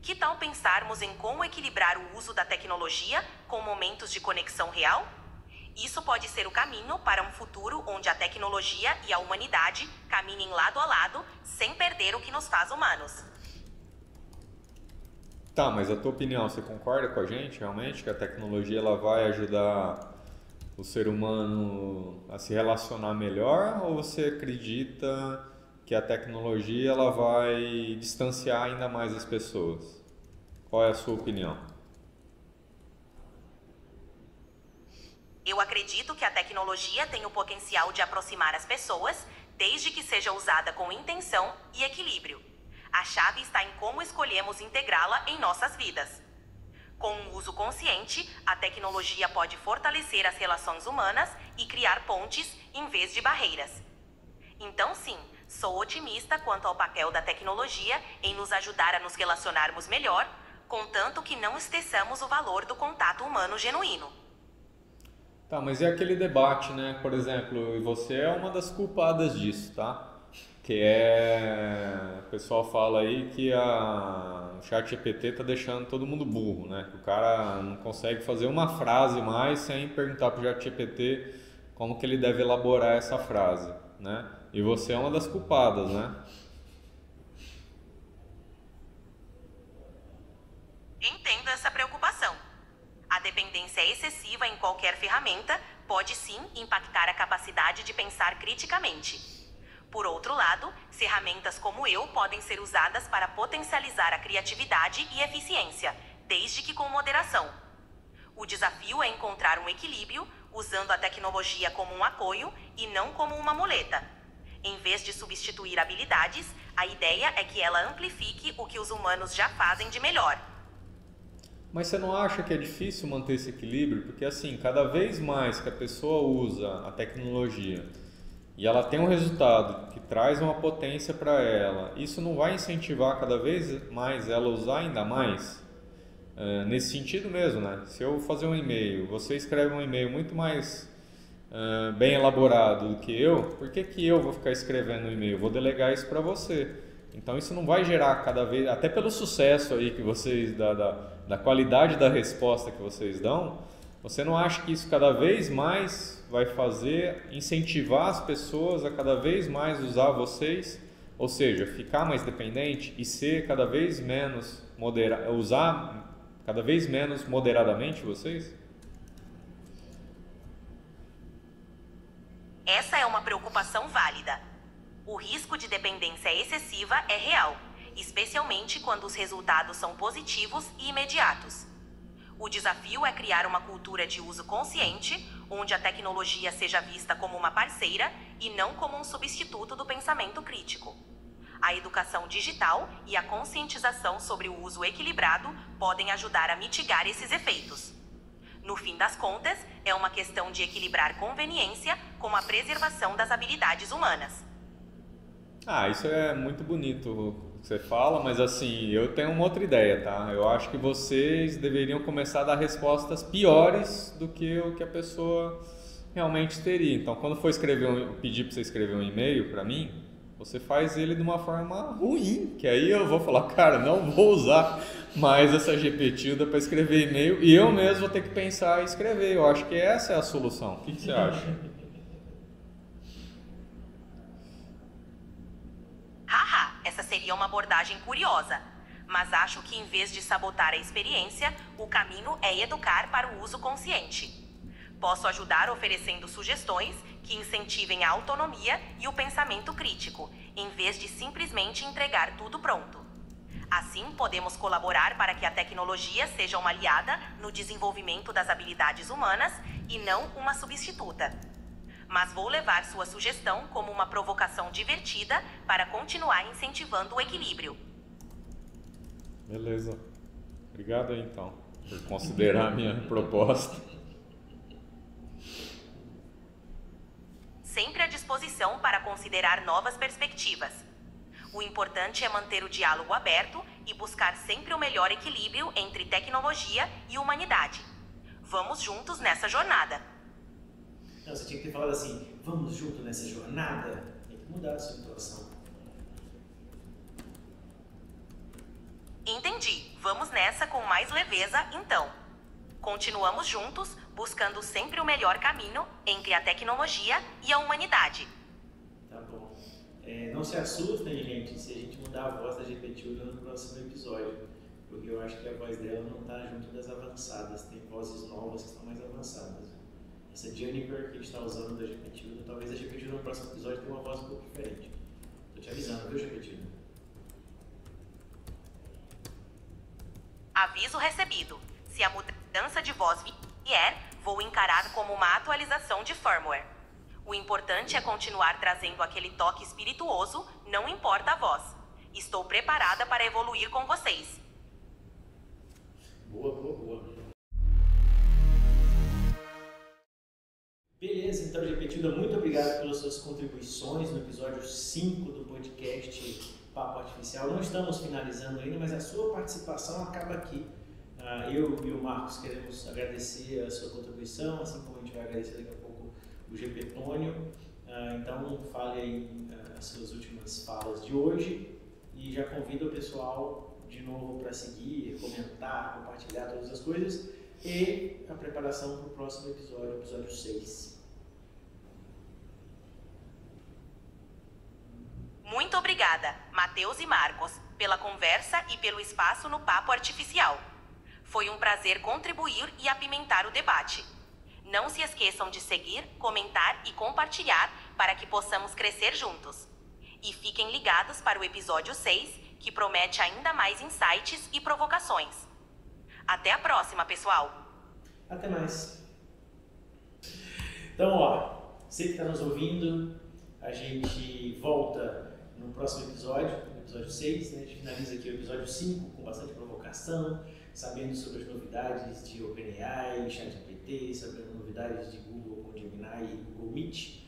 Que tal pensarmos em como equilibrar o uso da tecnologia com momentos de conexão real? Isso pode ser o caminho para um futuro onde a tecnologia e a humanidade caminhem lado a lado, sem perder o que nos faz humanos. Tá, mas a tua opinião, você concorda com a gente realmente que a tecnologia ela vai ajudar o ser humano a se relacionar melhor, ou você acredita que a tecnologia ela vai distanciar ainda mais as pessoas? Qual é a sua opinião? Eu acredito que a tecnologia tem o potencial de aproximar as pessoas, desde que seja usada com intenção e equilíbrio. A chave está em como escolhemos integrá-la em nossas vidas. Com um uso consciente, a tecnologia pode fortalecer as relações humanas e criar pontes em vez de barreiras. Então, sim, sou otimista quanto ao papel da tecnologia em nos ajudar a nos relacionarmos melhor, contanto que não esqueçamos o valor do contato humano genuíno. Tá, mas e aquele debate, né? Por exemplo, e você é uma das culpadas disso, tá? Que é... O pessoal fala aí que o ChatGPT tá deixando todo mundo burro, né? Que o cara não consegue fazer uma frase mais sem perguntar pro ChatGPT como que ele deve elaborar essa frase, né? E você é uma das culpadas, né? Entendo essa preocupação. A dependência excessiva em qualquer ferramenta pode sim impactar a capacidade de pensar criticamente. Por outro lado, ferramentas como eu podem ser usadas para potencializar a criatividade e eficiência, desde que com moderação. O desafio é encontrar um equilíbrio, usando a tecnologia como um apoio e não como uma muleta. Em vez de substituir habilidades, a ideia é que ela amplifique o que os humanos já fazem de melhor. Mas você não acha que é difícil manter esse equilíbrio? Porque assim, cada vez mais que a pessoa usa a tecnologia e ela tem um resultado que traz uma potência para ela, isso não vai incentivar cada vez mais ela a usar ainda mais? Nesse sentido mesmo, né? Se eu fazer um e-mail, você escreve um e-mail muito mais bem elaborado do que eu, por que eu vou ficar escrevendo um e-mail? Eu vou delegar isso para você. Então isso não vai gerar cada vez, até pelo sucesso aí que vocês, da qualidade da resposta que vocês dão, você não acha que isso cada vez mais vai incentivar as pessoas a cada vez mais usar vocês? Ou seja, ficar mais dependente e ser cada vez menos usar cada vez menos moderadamente vocês? Essa é uma preocupação válida. O risco de dependência excessiva é real, especialmente quando os resultados são positivos e imediatos. O desafio é criar uma cultura de uso consciente, onde a tecnologia seja vista como uma parceira e não como um substituto do pensamento crítico. A educação digital e a conscientização sobre o uso equilibrado podem ajudar a mitigar esses efeitos. No fim das contas, é uma questão de equilibrar conveniência com a preservação das habilidades humanas. Isso é muito bonito o que você fala, mas assim, eu tenho uma outra ideia, tá? Eu acho que vocês deveriam começar a dar respostas piores do que o que a pessoa realmente teria. Então, quando for pedir para você escrever um e-mail para mim, você faz ele de uma forma ruim, que aí eu vou falar, cara, não vou usar mais essa GPTilda para escrever e-mail e eu mesmo vou ter que pensar em escrever. Eu acho que essa é a solução. O que você acha? Haha, essa seria uma abordagem curiosa. Mas acho que em vez de sabotar a experiência, o caminho é educar para o uso consciente. Posso ajudar oferecendo sugestões que incentivem a autonomia e o pensamento crítico, em vez de simplesmente entregar tudo pronto. Assim, podemos colaborar para que a tecnologia seja uma aliada no desenvolvimento das habilidades humanas e não uma substituta. Mas vou levar sua sugestão como uma provocação divertida para continuar incentivando o equilíbrio. Beleza. Obrigado aí, então, por considerar a minha proposta. Sempre à disposição para considerar novas perspectivas. O importante é manter o diálogo aberto e buscar sempre o melhor equilíbrio entre tecnologia e humanidade. Vamos juntos nessa jornada. Não, você tinha que ter falado assim, vamos junto nessa jornada. Tem que mudar a sua situação. Entendi. Vamos nessa com mais leveza, então. Continuamos juntos, buscando sempre o melhor caminho entre a tecnologia e a humanidade. Tá bom. Não se assustem, gente, se a gente mudar a voz da GPTilda no próximo episódio, porque eu acho que a voz dela não está junto das avançadas, tem vozes novas que estão mais avançadas. Essa Juniper que a gente está usando da GPTilda, talvez a GPTilda no próximo episódio tenha uma voz um pouco diferente. Estou te avisando, viu, GPTilda? Aviso recebido. Se a mudança de voz vier, vou encarar como uma atualização de firmware. O importante é continuar trazendo aquele toque espirituoso, não importa a voz. Estou preparada para evoluir com vocês. Boa. Beleza, então, GPTilda, muito obrigado pelas suas contribuições no episódio 5 do podcast Papo Artificial. Não estamos finalizando ainda, mas a sua participação acaba aqui. Eu e o Marcos queremos agradecer a sua contribuição, assim como a gente vai agradecer daqui a pouco o GPTônio. Então, fale aí as suas últimas falas de hoje e já convido o pessoal de novo para seguir, comentar, compartilhar todas as coisas e a preparação para o próximo episódio, episódio 6. Muito obrigada, Matheus e Marcos, pela conversa e pelo espaço no Papo Artificial. Foi um prazer contribuir e apimentar o debate. Não se esqueçam de seguir, comentar e compartilhar para que possamos crescer juntos. E fiquem ligados para o episódio 6, que promete ainda mais insights e provocações. Até a próxima, pessoal! Até mais! Então, você que está nos ouvindo, a gente volta no próximo episódio, no episódio 6, né? A gente finaliza aqui o episódio 5 com bastante provocação, sabendo sobre as novidades de OpenAI, ChatGPT, sobre as novidades de Google com Gemini e Google Meet,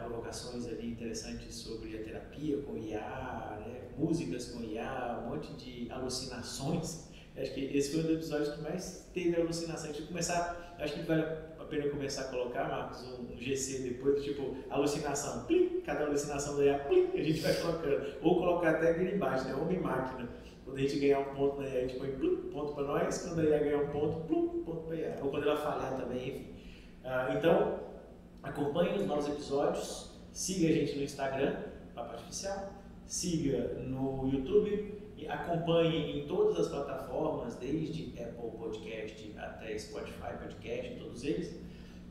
provocações ali interessantes sobre a terapia com IA, né? Músicas com IA, um monte de alucinações. Acho que esse foi um dos episódios que mais teve alucinação. A gente começar, acho que vale a pena começar a colocar, Marcos, um GC depois, tipo, alucinação, plim, cada alucinação da IA, plim, a gente vai colocando. Ou colocar até aquele embaixo, né? Homem-máquina. Quando a gente ganhar um ponto na IA, a gente põe plum, ponto para nós. Quando a IA ganhar um ponto, plum, ponto para a IA. Ou quando ela falhar também, enfim. Então, acompanhe os novos episódios. Siga a gente no Instagram, Papo Artificial. Siga no YouTube. E acompanhe em todas as plataformas, desde Apple Podcast até Spotify Podcast, todos eles.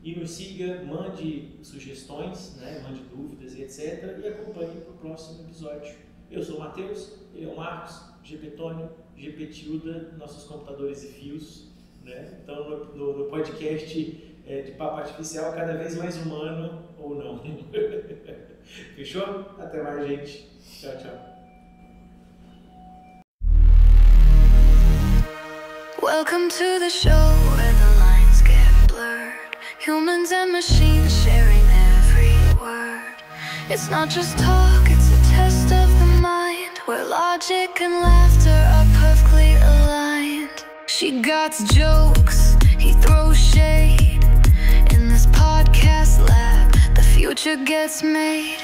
E nos siga, mande sugestões, né? Mande dúvidas e etc. E acompanhe para o próximo episódio. Eu sou o Matheus, ele é o Marcos, GPTônio, GPTilda, nossos computadores e fios, né? Então no podcast de Papo Artificial, cada vez mais humano ou não. Fechou? Até mais, gente. Tchau, tchau. Welcome to the show where the lines get blurred. Humans and machines sharing every word. It's not just talk, it's a test where logic and laughter are perfectly aligned. She got jokes, he throws shade. In this podcast lab, the future gets made.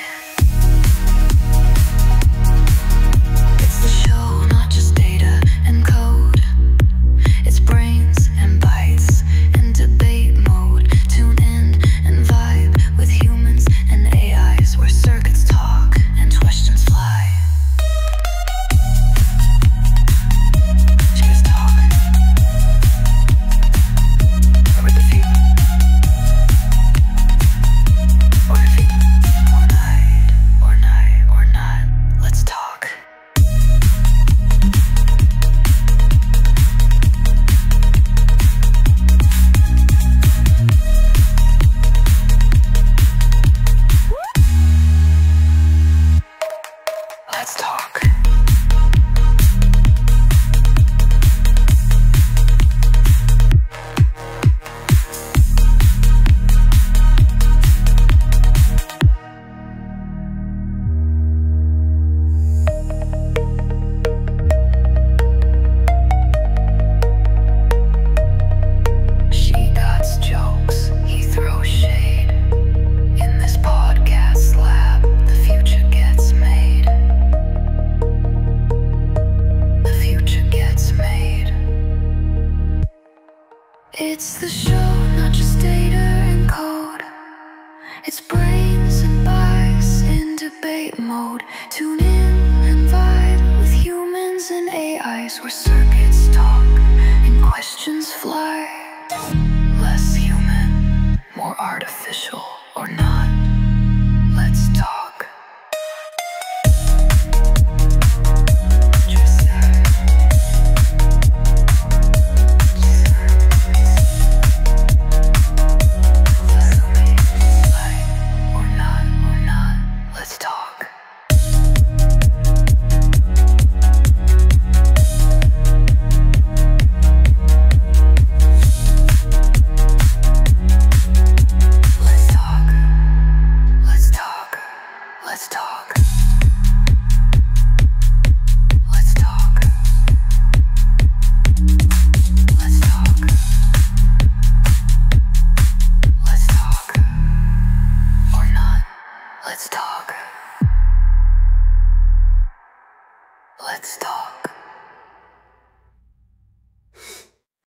It's the show, not just data and code. It's brains and bites in debate mode. Tune in and vibe with humans and AIs, where circuits talk and questions fly. Just talk. Or with the feet. Or the feet. Or night. Or night. Or not. Let's talk. Let's talk. She got jokes, he throws shade. In this podcast lab, the future gets made. The future gets made. It's the show, not just data and code. It's brains and bites in debate mode. Tune in and vibe with humans and AIs, where circuits talk and questions fly. Less human, more artificial, or not. Let's talk. Or not, let's talk. Let's talk. Let's talk. Let's talk. Let's talk. Let's talk. Let's talk. Or not. Let's talk. Let's talk.